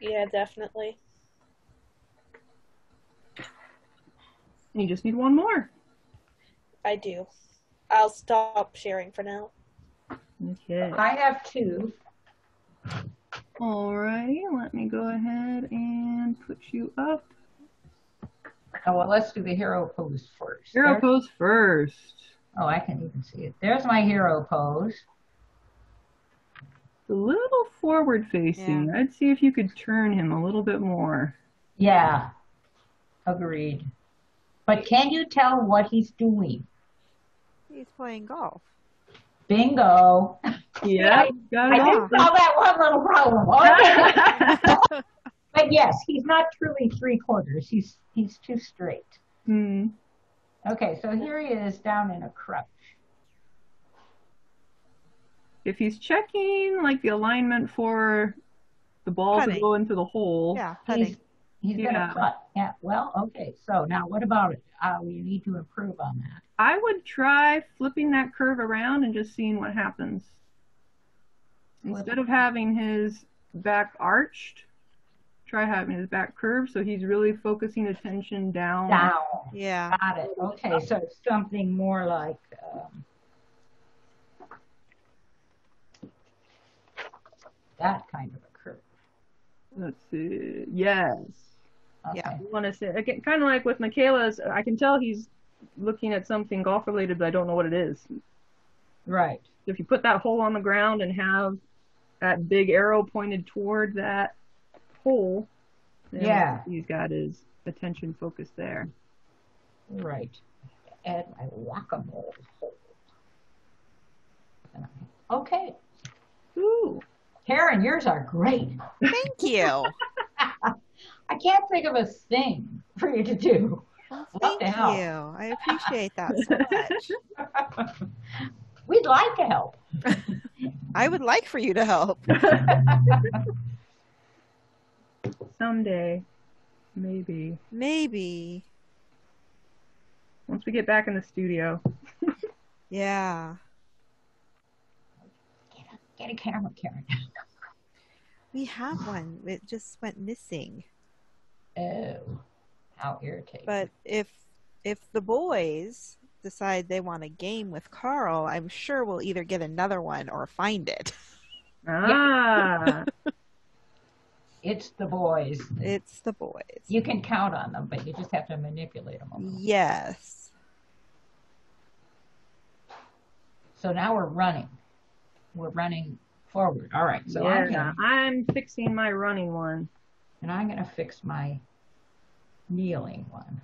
Yeah, definitely. And you just need one more. I do. I'll stop sharing for now. Okay. I have two. Alrighty, let me go ahead and put you up. Oh, well, let's do the hero pose first. Hero pose first. Oh, I can even see it. There's my hero pose. A little forward facing. Yeah. I'd see if you could turn him a little bit more. Yeah, agreed. But can you tell what he's doing? He's playing golf. Bingo. Yeah, got it I all. didn't solve that one little problem. Okay. But yes, he's not truly three-quarters. He's too straight. Hmm. Okay, so here he is down in a crouch. If he's checking like the alignment for the ball to Putting. go into the hole, Yeah, putting. He's gonna putt. Yeah. Well, okay. So now, what about it? We need to improve on that. I would try flipping that curve around and just seeing what happens. Instead of having his back arched, try having his back curved so he's really focusing attention down. Down. Yeah. Got it. Okay, so it's something more like that kind of a curve. Let's see. Yes. Okay. Yeah. You want to say again, kind of like with Michaela's. I can tell he's looking at something golf related, but I don't know what it is. Right. If you put that hole on the ground and have that big arrow pointed toward that hole, then Yeah. he's got his attention focused there. Right. Add my whack-a-mole hole. Okay. Ooh. Karen, yours are great. Thank you. I can't think of a thing for you to do. Well, What thank the hell? you. I appreciate that so much. We'd like to help. I would like for you to help. Someday, maybe. Maybe. Once we get back in the studio. Yeah. Get a camera, Karen. We have one. It just went missing. Oh, how irritating. But if the boys decide they want a game with Carl, I'm sure we'll either get another one or find it. Ah. It's the boys. It's the boys. You can count on them, but you just have to manipulate them a little. Yes. So now we're running. We're running forward. All right. So Yeah, I'm fixing my running one. I'm going to fix my kneeling one.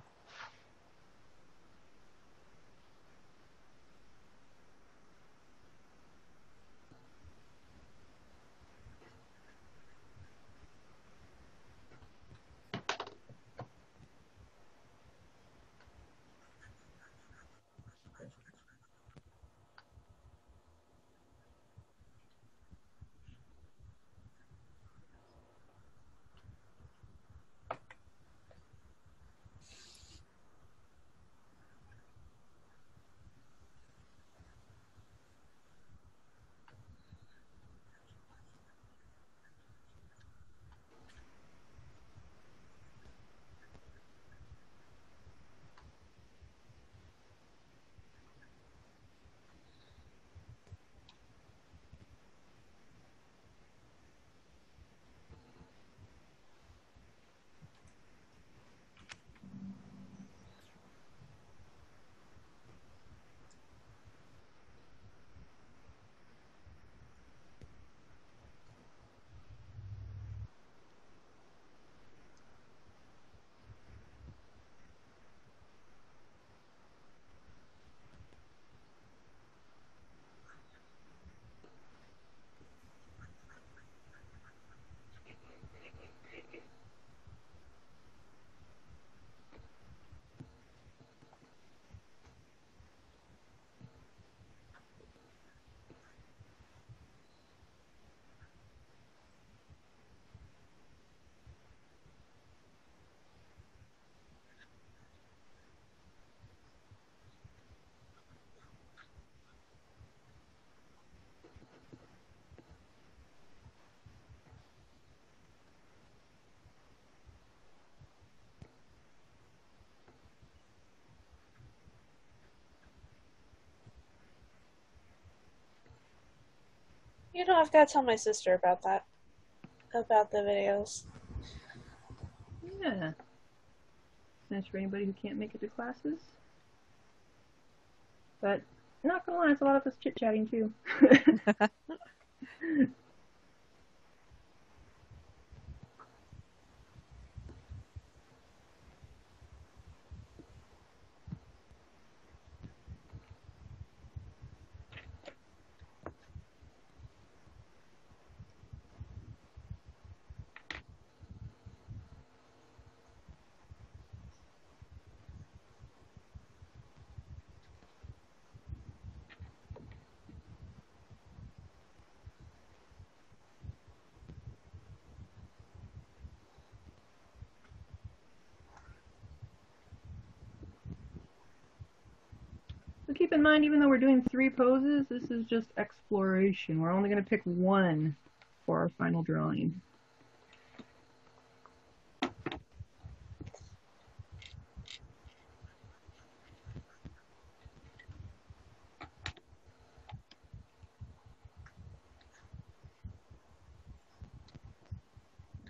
You know, I've got to tell my sister about that. About the videos. Yeah. Nice for anybody who can't make it to classes. But not gonna lie, it's a lot of us chit-chatting too. So keep in mind, even though we're doing 3 poses, this is just exploration. We're only going to pick one for our final drawing.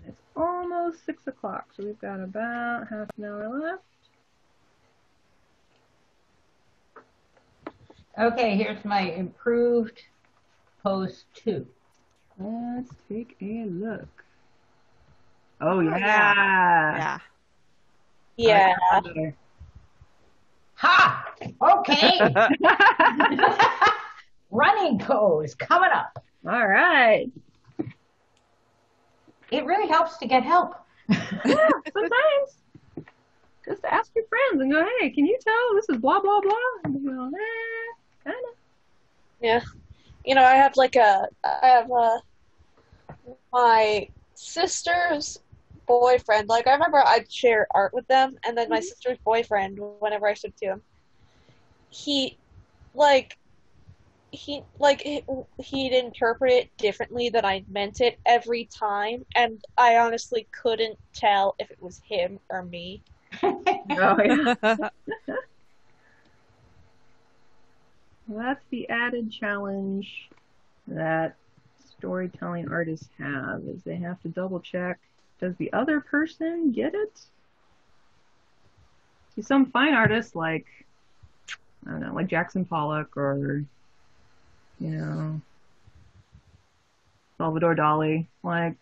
It's almost 6 o'clock, so we've got about half an hour left. Okay, here's my improved pose 2. Let's take a look. Oh, yeah. yeah. Yeah. Ha! Okay. Running pose coming up. All right. It really helps to get help. Yeah, sometimes. Just ask your friends and go, hey, can you tell this is blah, blah, blah? And they go, kind of. Yeah. You know, I have my sister's boyfriend. Like, I remember I'd share art with them, and then my sister's boyfriend, whenever I showed it to him, he'd interpret it differently than I meant it every time, and I honestly couldn't tell if it was him or me. Oh, yeah. Well, that's the added challenge that storytelling artists have, is they have to double check, does the other person get it? See, some fine artists like, I don't know, like Jackson Pollock or, you know, Salvador Dali, like,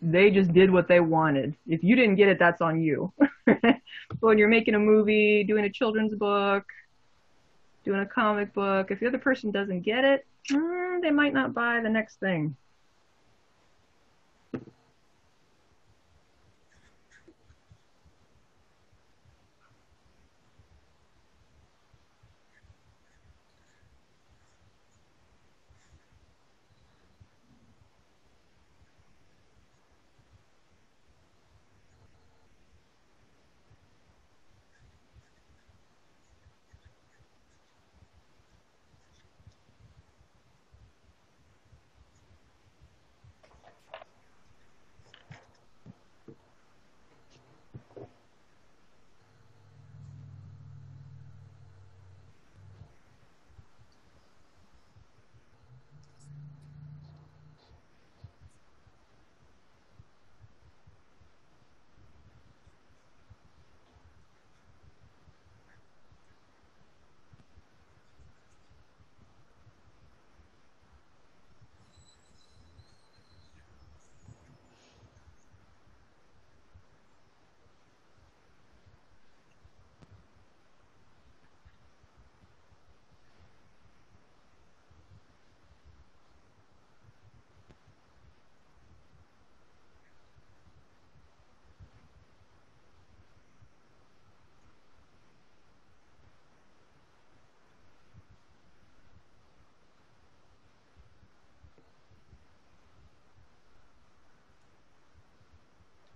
they just did what they wanted. If you didn't get it, that's on you. But when you're making a movie, doing a children's book, doing a comic book, if the other person doesn't get it, they might not buy the next thing.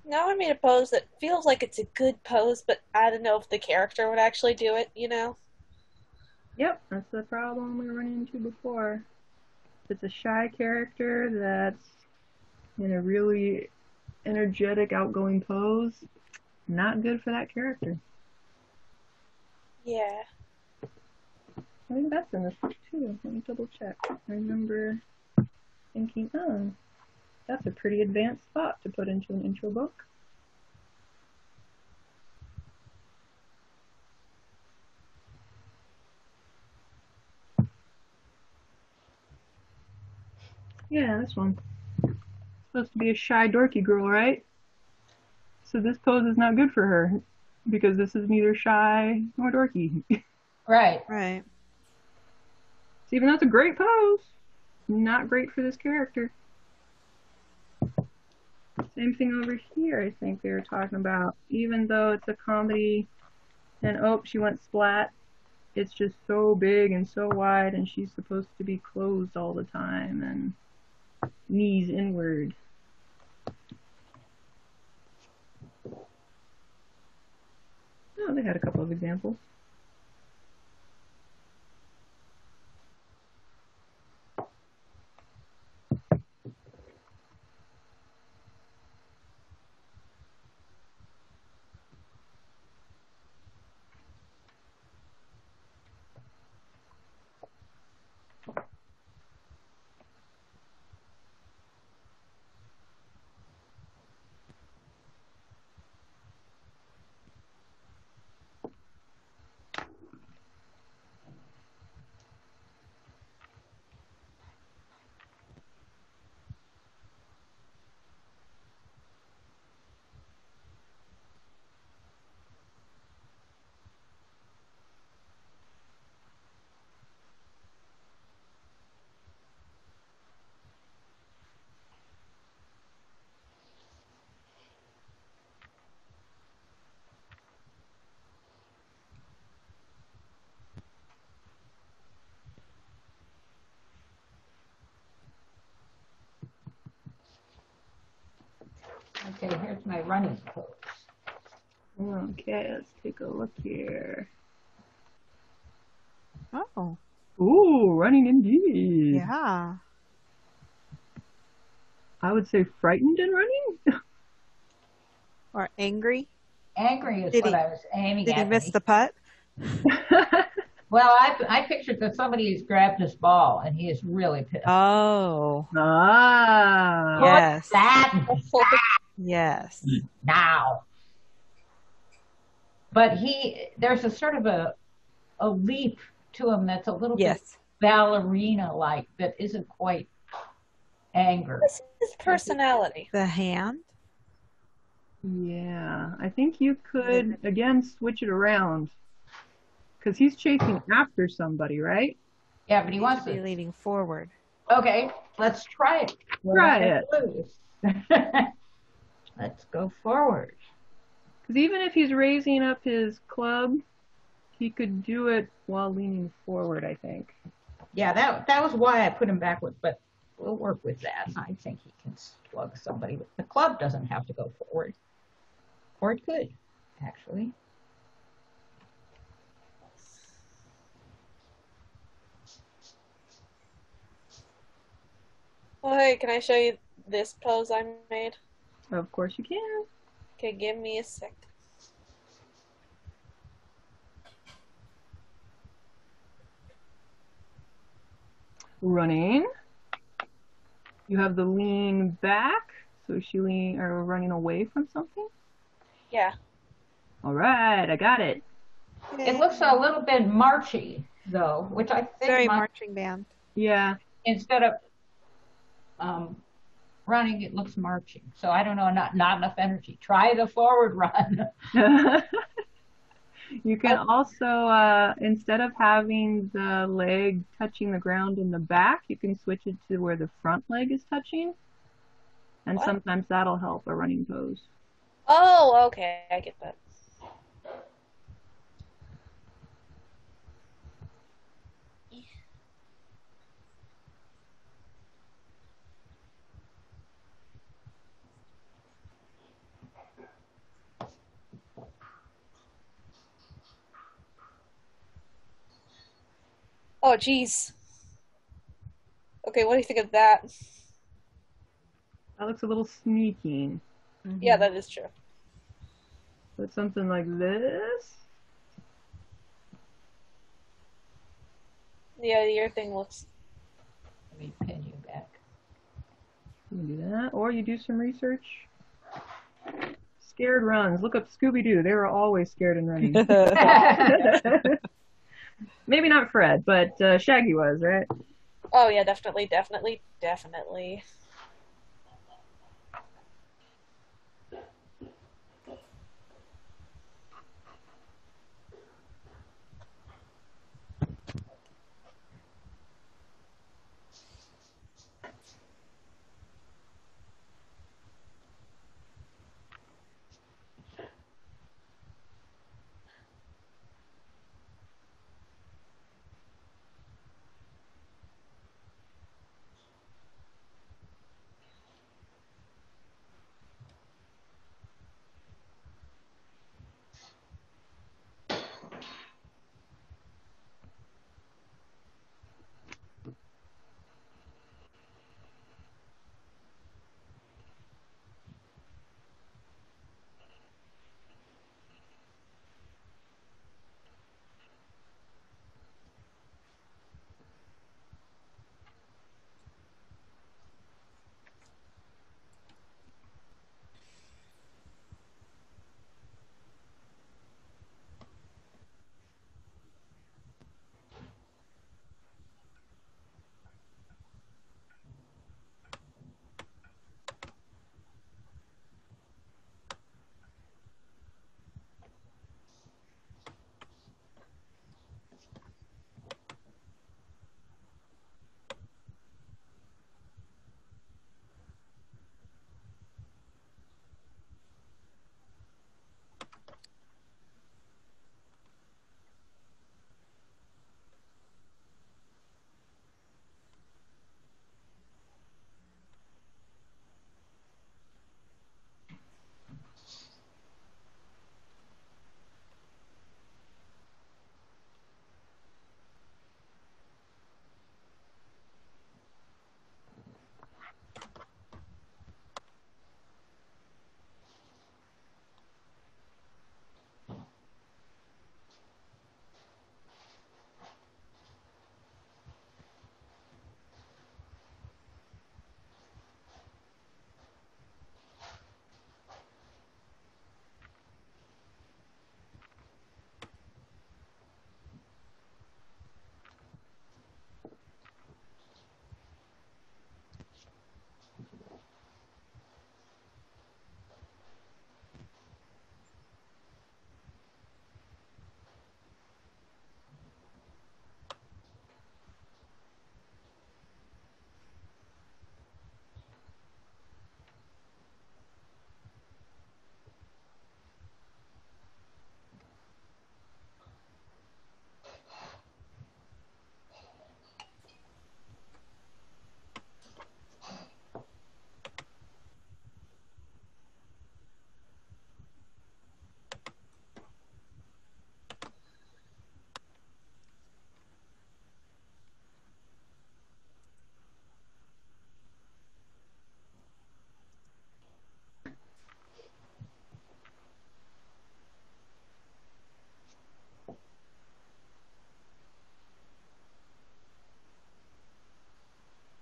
Now I made a pose that feels like it's a good pose, but I don't know if the character would actually do it, you know? Yep, that's the problem we were running into before. If it's a shy character that's in a really energetic, outgoing pose, not good for that character. Yeah. I think that's in this book too. Let me double check. I remember thinking, oh, that's a pretty advanced thought to put into an intro book. Yeah, this one. It's supposed to be a shy, dorky girl, right? So this pose is not good for her because this is neither shy nor dorky. Right. Right. So even though it's a great pose, not great for this character. Same thing over here, I think they were talking about. Even though it's a comedy and oh, she went splat, it's just so big and so wide and she's supposed to be closed all the time and knees inward. Oh, they had a couple of examples. Okay, here's my running pose. Okay, let's take a look here. Oh. Ooh, running indeed. Yeah. I would say frightened and running. Or angry. Angry is Did what he- I was aiming Did at. he miss the putt? Well, I pictured that somebody has grabbed his ball and he is really pissed. Oh. Ah. Yes. That Yes. now. But there's a sort of a leap to him that's a little bit Yes. ballerina-like that isn't quite anger. This is his personality. The hand. Yeah, I think you could, again, switch it around. Because he's chasing after somebody, right? Yeah, but he wants Be to. leaning forward. Okay, let's try it. Try it. Let's go forward. Because even if he's raising up his club, he could do it while leaning forward, I think. Yeah, that was why I put him backwards, but we'll work with that. I think he can slug somebody. The club doesn't have to go forward. Or it could, actually. Oh, hey, can I show you this pose I made? Of course you can. Okay, give me a sec. Running. You have the lean back. So is she running away from something? Yeah. All right, I got it. It looks a little bit marchy, though, which I think Very marching band. Yeah. instead of running, it looks marching. So I don't know, not enough energy. Try the forward run. You can also, instead of having the leg touching the ground in the back, you can switch it to where the front leg is touching. And What? sometimes that'll help a running pose. Oh, okay, I get that. Oh, jeez. Okay, what do you think of that? That looks a little sneaky. Yeah, that is true. But something like this. Yeah, the ear thing looks. Let me pin you back. You can do that, or you do some research. Scared runs. Look up Scooby-Doo. They were always scared and running. Maybe not Fred, but Shaggy was, right? Oh yeah, definitely, definitely, definitely.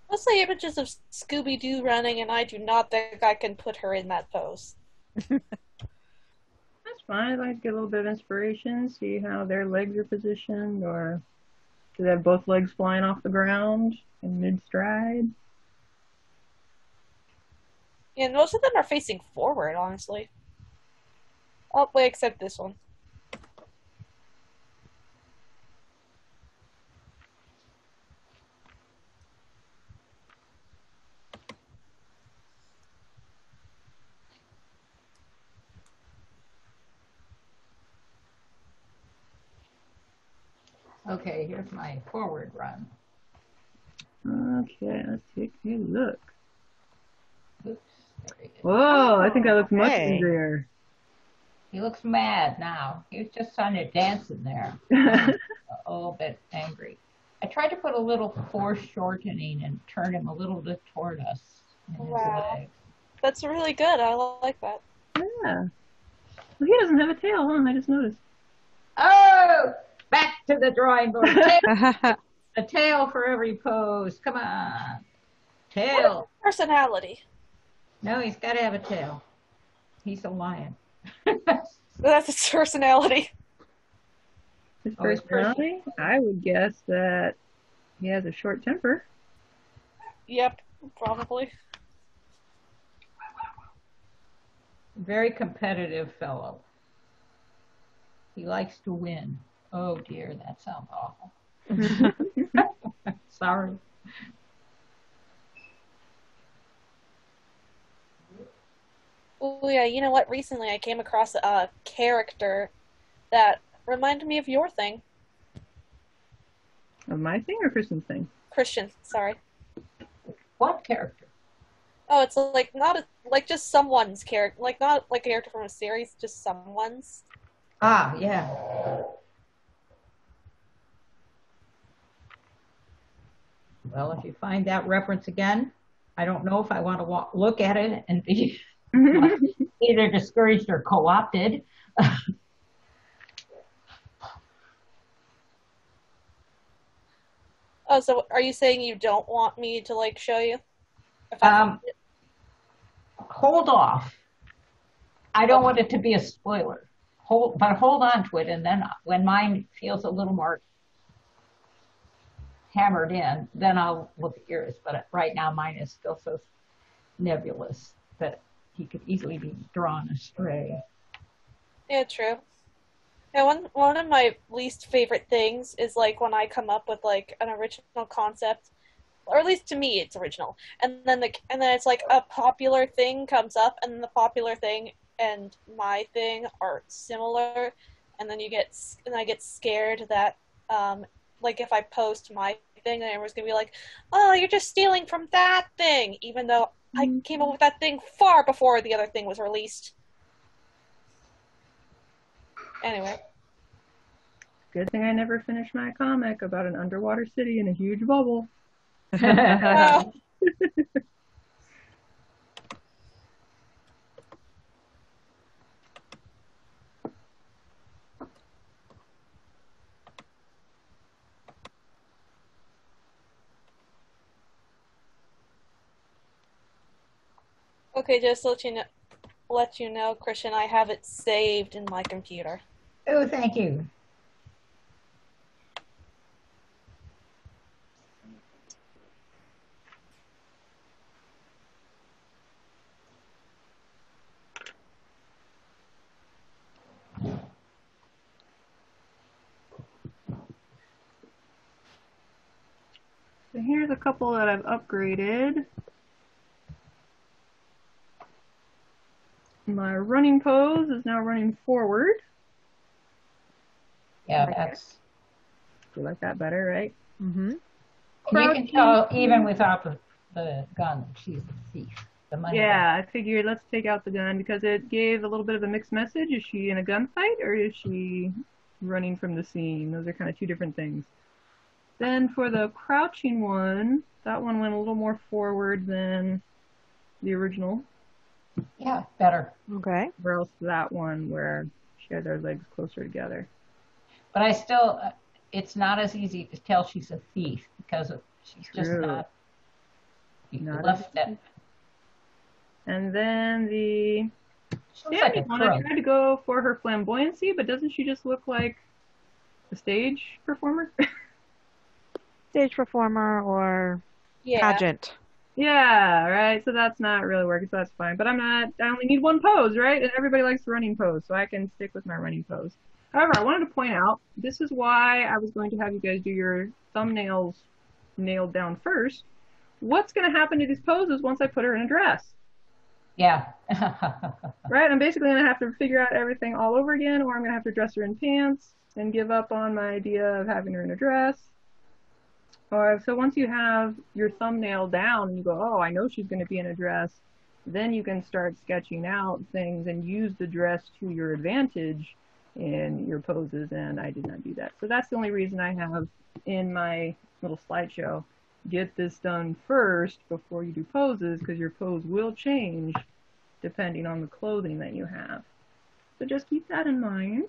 Mostly images of Scooby Doo running, and I do not think I can put her in that pose. That's fine. I'd like to get a little bit of inspiration, see how their legs are positioned, or do they have both legs flying off the ground in mid-stride? Yeah, most of them are facing forward, honestly. Oh, wait, except this one. Okay, here's my forward run. Okay, let's take a look. Oops, there he is. Whoa, I think I look much okay. angrier. He looks mad now. He was just trying to dance in there. A little bit angry. I tried to put a little foreshortening and turn him a little bit toward us in his legs. That's really good. I like that. Yeah. Well, he doesn't have a tail, huh? I just noticed. Oh, back to the drawing board. A tail for every pose. Come on. What is Tail. his personality? No, he's got to have a tail. He's a lion. That's his personality. His Oh, his personality? I would guess that he has a short temper. Yep, probably. Very competitive fellow. He likes to win. Oh dear, that sounds awful. Sorry. Oh yeah, you know what? Recently I came across a character that reminded me of your thing. Of my thing or Kristen's thing? Christian, sorry. What character? Oh, it's like not a, like just someone's character, like not like a character from a series, just someone's. Ah, yeah. Well, if you find that reference again, I don't know if I want to look at it and be either discouraged or co-opted. Oh, so are you saying you don't want me to like show you? If I find it? Hold off. I don't want it to be a spoiler. But hold on to it, and then when mine feels a little more hammered in, then I'll look at yours. But right now, mine is still so nebulous that he could easily be drawn astray. Yeah, true. Yeah, one of my least favorite things is like when I come up with like an original concept, or at least to me it's original, and then it's like a popular thing comes up, and then the popular thing and my thing are similar, and then I get scared that like if I post my thing, then everyone's gonna be like, oh, you're just stealing from that thing, even though I came up with that thing far before the other thing was released. Anyway. Good thing I never finished my comic about an underwater city in a huge bubble. Wow. Okay, just to let you know, Christian, I have it saved in my computer. Oh, thank you. So here's a couple that I've upgraded. My running pose is now running forward. Yeah, that's. Do you like that better, right? Mm-hmm. You can tell even without the gun, she's a thief. The money. Yeah, I figured let's take out the gun because it gave a little bit of a mixed message. Is she in a gunfight or is she running from the scene? Those are kind of two different things. Then for the crouching one, that one went a little more forward than the original. Yeah, better. Okay. Or else that one where she has her legs closer together. But I still, it's not as easy to tell she's a thief because she's just True. not. Not left that. And then the She looks like a one, I crow. tried to go for her flamboyancy, but doesn't she just look like a stage performer? Stage performer or Yeah. pageant. Yeah, right. So that's not really working, so that's fine. But I only need one pose, right? And everybody likes the running pose, so I can stick with my running pose. However, I wanted to point out, this is why I was going to have you guys do your thumbnails nailed down first. What's going to happen to these poses once I put her in a dress? Yeah. Right? I'm basically going to have to figure out everything all over again, or I'm going to have to dress her in pants and give up on my idea of having her in a dress. So once you have your thumbnail down and you go, oh, I know she's going to be in a dress, then you can start sketching out things and use the dress to your advantage in your poses, and I did not do that. So that's the only reason I have in my little slideshow, get this done first before you do poses, because your pose will change depending on the clothing that you have. So just keep that in mind.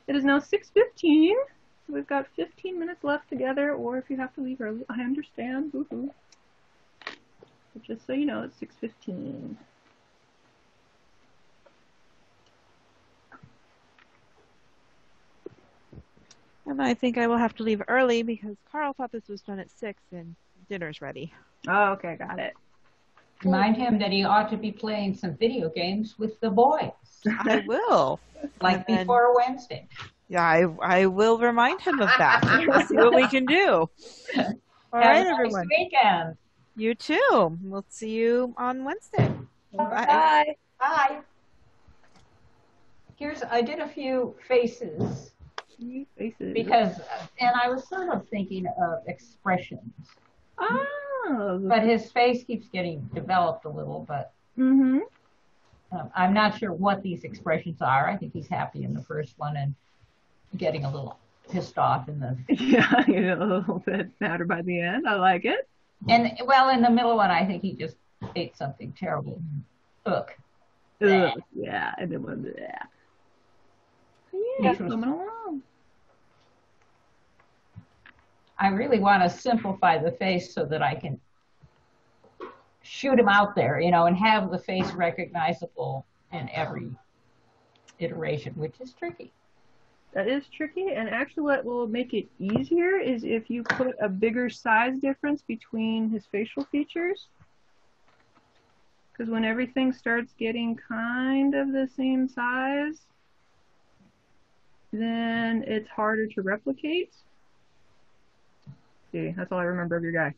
It is now 6:15. We've got 15 minutes left together, or if you have to leave early, I understand. Woohoo. But just so you know, it's 6:15. And I think I will have to leave early because Carl thought this was done at 6 and dinner's ready. Oh, okay, got it. Remind him that he ought to be playing some video games with the boys. I will. Like And then- before Wednesday. Yeah, I will remind him of that. We'll see what we can do. All right, Have a nice everyone. weekend. You too. We'll see you on Wednesday. Bye. Bye. Bye. I did a few faces Faces. because, and I was sort of thinking of expressions. Oh. But his face keeps getting developed a little, but Mm-hmm. I'm not sure what these expressions are. I think he's happy in the first one and getting a little pissed off in the... Yeah, you know, a little bit madder by the end. I like it. And, well, in the middle one, I think he just ate something terrible. Ugh. Ugh, yeah, and then one, yeah. Yeah, Which was- coming along. I really want to simplify the face so that I can shoot him out there, you know, and have the face recognizable in every iteration, which is tricky. That is tricky, and actually what will make it easier is if you put a bigger size difference between his facial features. Because when everything starts getting kind of the same size, then it's harder to replicate. See, that's all I remember of your guy.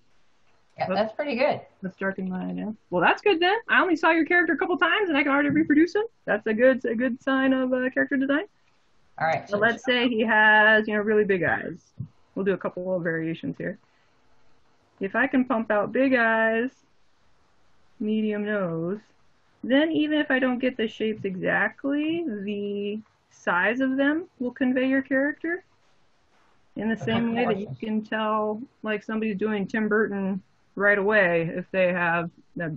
Yeah, that's pretty good. Let's darken mine now. Well, that's good then. I only saw your character a couple times, and I can already reproduce him. That's a good sign of character design. All right. So let's say he has, you know, really big eyes. We'll do a couple of variations here. If I can pump out big eyes, medium nose, then even if I don't get the shapes exactly, the size of them will convey your character. In the same way that you can tell, like, somebody's doing Tim Burton right away if they have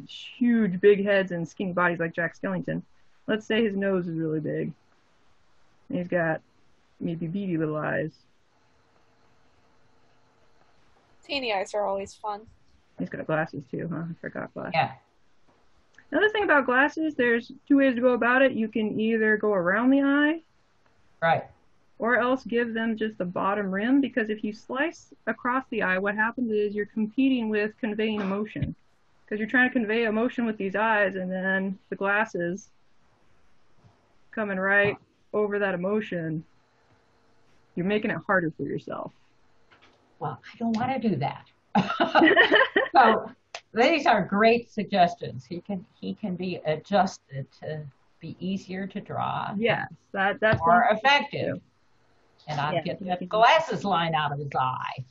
huge big heads and skinny bodies like Jack Skellington. Let's say his nose is really big. And he's got maybe beady little eyes. Teeny eyes are always fun. He's got glasses too, huh? I forgot glasses. Yeah. Another thing about glasses, there's two ways to go about it. You can either go around the eye, Right. or else give them just the bottom rim, because if you slice across the eye, what happens is you're competing with conveying emotion. Because you're trying to convey emotion with these eyes, and then the glasses coming right over that emotion, you're making it harder for yourself. Well, I don't want to do that. So these are great suggestions. He can be adjusted to be easier to draw. Yes, that's more one thing effective. too. And I'll Yeah. get that glasses line out of his eye.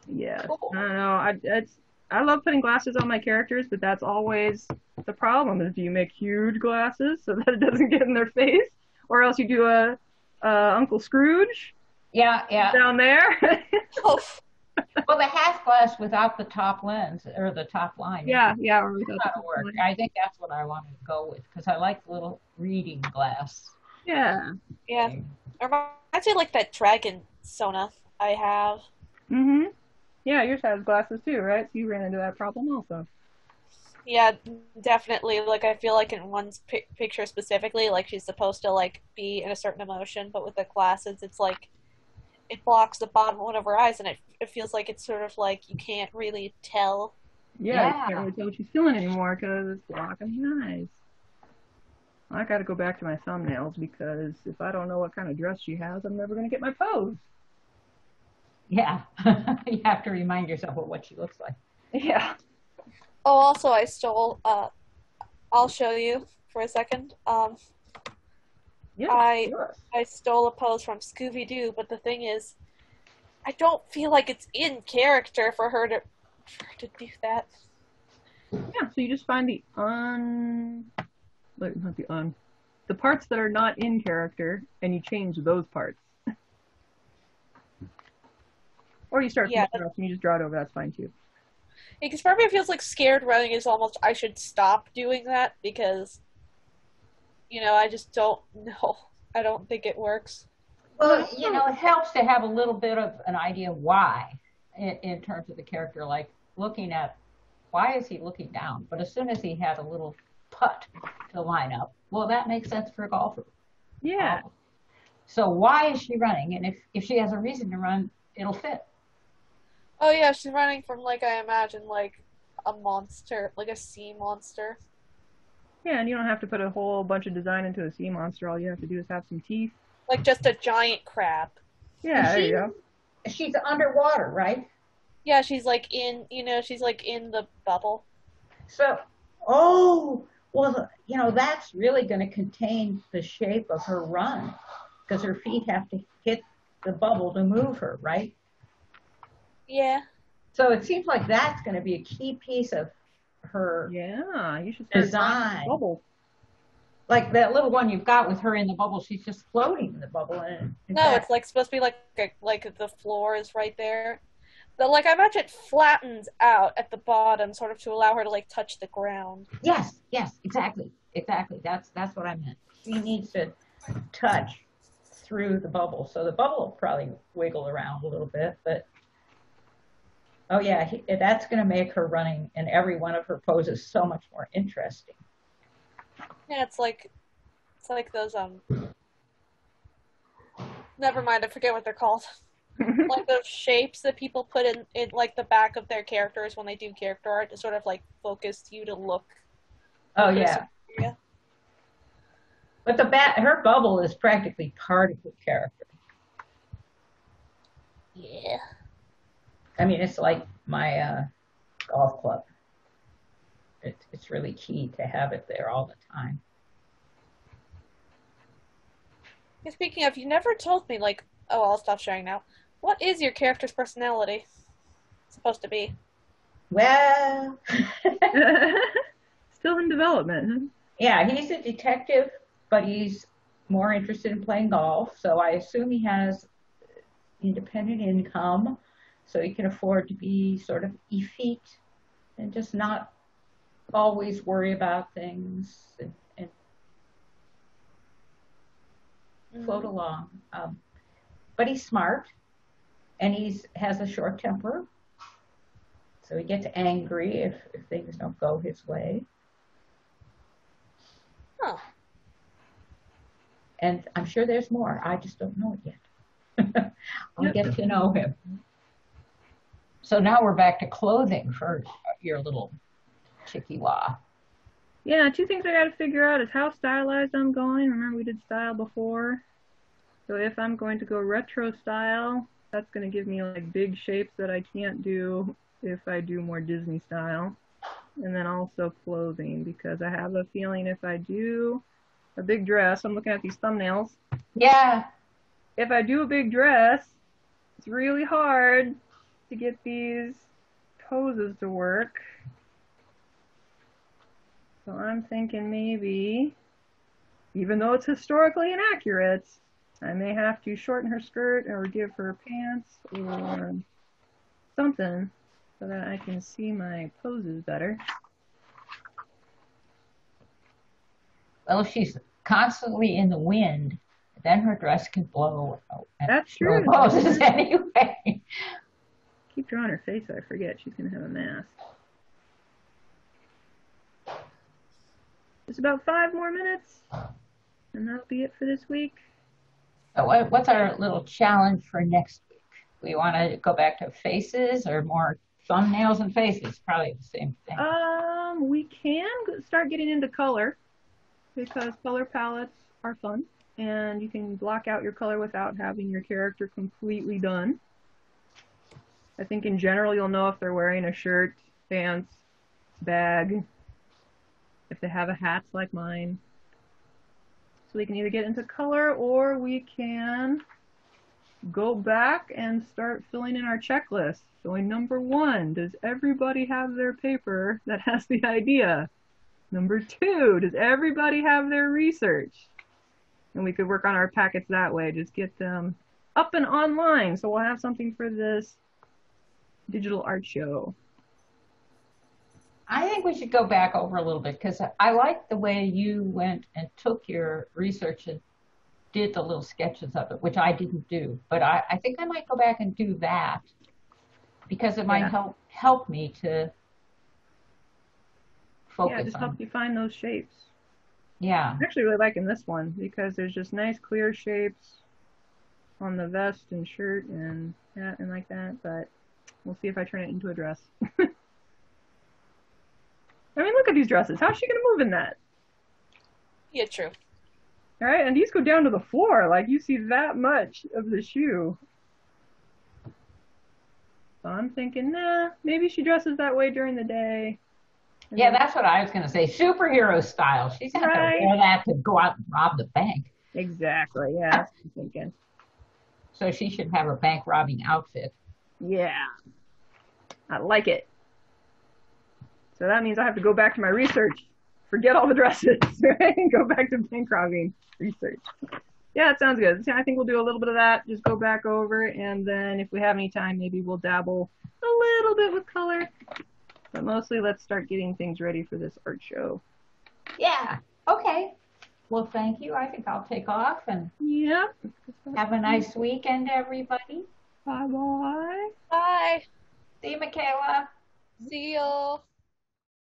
Yes. Cool. I don't know. I love putting glasses on my characters, but that's always the problem is, do you make huge glasses so that it doesn't get in their face? Or else you do a Uncle Scrooge Yeah. down there. Oh, Well, the half glass without the top lens or the top line. yeah. Or without That'll work. I think that's what I wanted to go with because I like the little reading glass. Yeah. yeah. Reminds me of, like, that dragon Sona I have. Mhm. Yeah, yours has glasses too, right? So you ran into that problem also. Yeah, definitely. Like, I feel like in one picture specifically, like, she's supposed to, like, be in a certain emotion, but with the glasses, it's like, it blocks the bottom one of her eyes, and it feels like it's sort of like you can't really tell. Yeah, you can't really tell what she's feeling anymore because it's blocking the eyes. I got to go back to my thumbnails because if I don't know what kind of dress she has, I'm never going to get my pose. Yeah. You have to remind yourself of what she looks like. Yeah. Oh, also, I stole, I'll show you for a second. Yeah. I sure. stole a pose from Scooby-Doo, but the thing is, I don't feel like it's in character for her to do that. Yeah, so you just find the the parts that are not in character, and you change those parts. Or you start from Yeah. somewhere else and you just draw it over, that's fine too. Because for me, it feels like scared running is almost, I should stop doing that because, you know, I just don't know. I don't think it works. Well, you know, it helps to have a little bit of an idea why in terms of the character, like looking at why is he looking down? But as soon as he had a little putt to line up, well, that makes sense for a golfer. Yeah. So why is she running? And if she has a reason to run, it'll fit. Oh yeah, she's running from like I imagine like a monster, like a sea monster. Yeah, and you don't have to put a whole bunch of design into a sea monster. All you have to do is have some teeth. Like just a giant crab. Yeah, there you go. She's underwater, right? Yeah, she's like in, she's like in the bubble. So, oh, well, you know, that's really going to contain the shape of her run because her feet have to hit the bubble to move her, right? Yeah. So it seems like that's going to be a key piece of her Yeah, you should start design. the bubble. Like that little one you've got with her in the bubble, she's just floating in the bubble. And No, it's like supposed to be like the floor is right there. But like I imagine it flattens out at the bottom, sort of to allow her to like touch the ground. yes, exactly. That's what I meant. She needs to touch through the bubble, so the bubble will probably wiggle around a little bit, but oh yeah, that's going to make her running in every one of her poses so much more interesting. Yeah, it's like those never mind, I forget what they're called. Like those shapes that people put in like the back of their characters when they do character art to sort of like focus you to look. Oh yeah. But her bubble is practically part of her character. Yeah. I mean, it's like my golf club. It's really key to have it there all the time. And speaking of, you never told me, like, oh, I'll stop sharing now. What is your character's personality supposed to be? Well, still in development. Yeah, he's a detective, but he's more interested in playing golf. So I assume he has independent income, so he can afford to be sort of effete and just not always worry about things and float along. But he's smart, and has a short temper, so he gets angry if things don't go his way. Huh. And I'm sure there's more. I just don't know it yet. I'll get to know him. So now we're back to clothing for your little Chickawa. Yeah, two things I got to figure out is how stylized I'm going. Remember we did style before. So if I'm going to go retro style, that's going to give me like big shapes that I can't do if I do more Disney style. And then also clothing, because I have a feeling if I do a big dress, I'm looking at these thumbnails. Yeah. If I do a big dress, it's really hard to get these poses to work. So I'm thinking maybe, even though it's historically inaccurate, I may have to shorten her skirt or give her pants or something so that I can see my poses better. Well, if she's constantly in the wind, then her dress can blow. That's true. Poses anyway. Keep drawing her face, I forget she's going to have a mask. Just about 5 more minutes, and that'll be it for this week. So what's our little challenge for next week? We want to go back to faces or more thumbnails and faces? Probably the same thing. We can start getting into color, because color palettes are fun, and you can block out your color without having your character completely done. I think in general you'll know if they're wearing a shirt, pants, bag, if they have a hat like mine. So we can either get into color, or we can go back and start filling in our checklist. Showing number 1, does everybody have their paper that has the idea? Number 2, does everybody have their research? And we could work on our packets that way, just get them up and online. So we'll have something for this digital art show. I think we should go back over a little bit because I like the way you went and took your research and did the little sketches of it, which I didn't do. But I think I might go back and do that because it might help me to focus just on. help you find those shapes. Yeah. I'm actually really liking this one because there's just nice clear shapes on the vest and shirt and hat and like that, but we'll see if I turn it into a dress. I mean, look at these dresses. How's she going to move in that? Yeah, true. All right, and these go down to the floor. Like, you see that much of the shoe. So I'm thinking, nah, maybe she dresses that way during the day. Yeah, that's what I was going to say. Superhero style. She's not going to wear that to go out and rob the bank. Exactly, yeah, that's what I'm thinking. So she should have a bank robbing outfit. Yeah, I like it. So that means I have to go back to my research. Forget all the dresses, right? And go back to bank robbing research. Yeah, that sounds good. I think we'll do a little bit of that. Just go back over, and then if we have any time, maybe we'll dabble a little bit with color. But mostly, let's start getting things ready for this art show. Yeah. Okay. Well, thank you. I think I'll take off and have a nice weekend, everybody. Bye-bye. Bye. See you, Michaela. See you.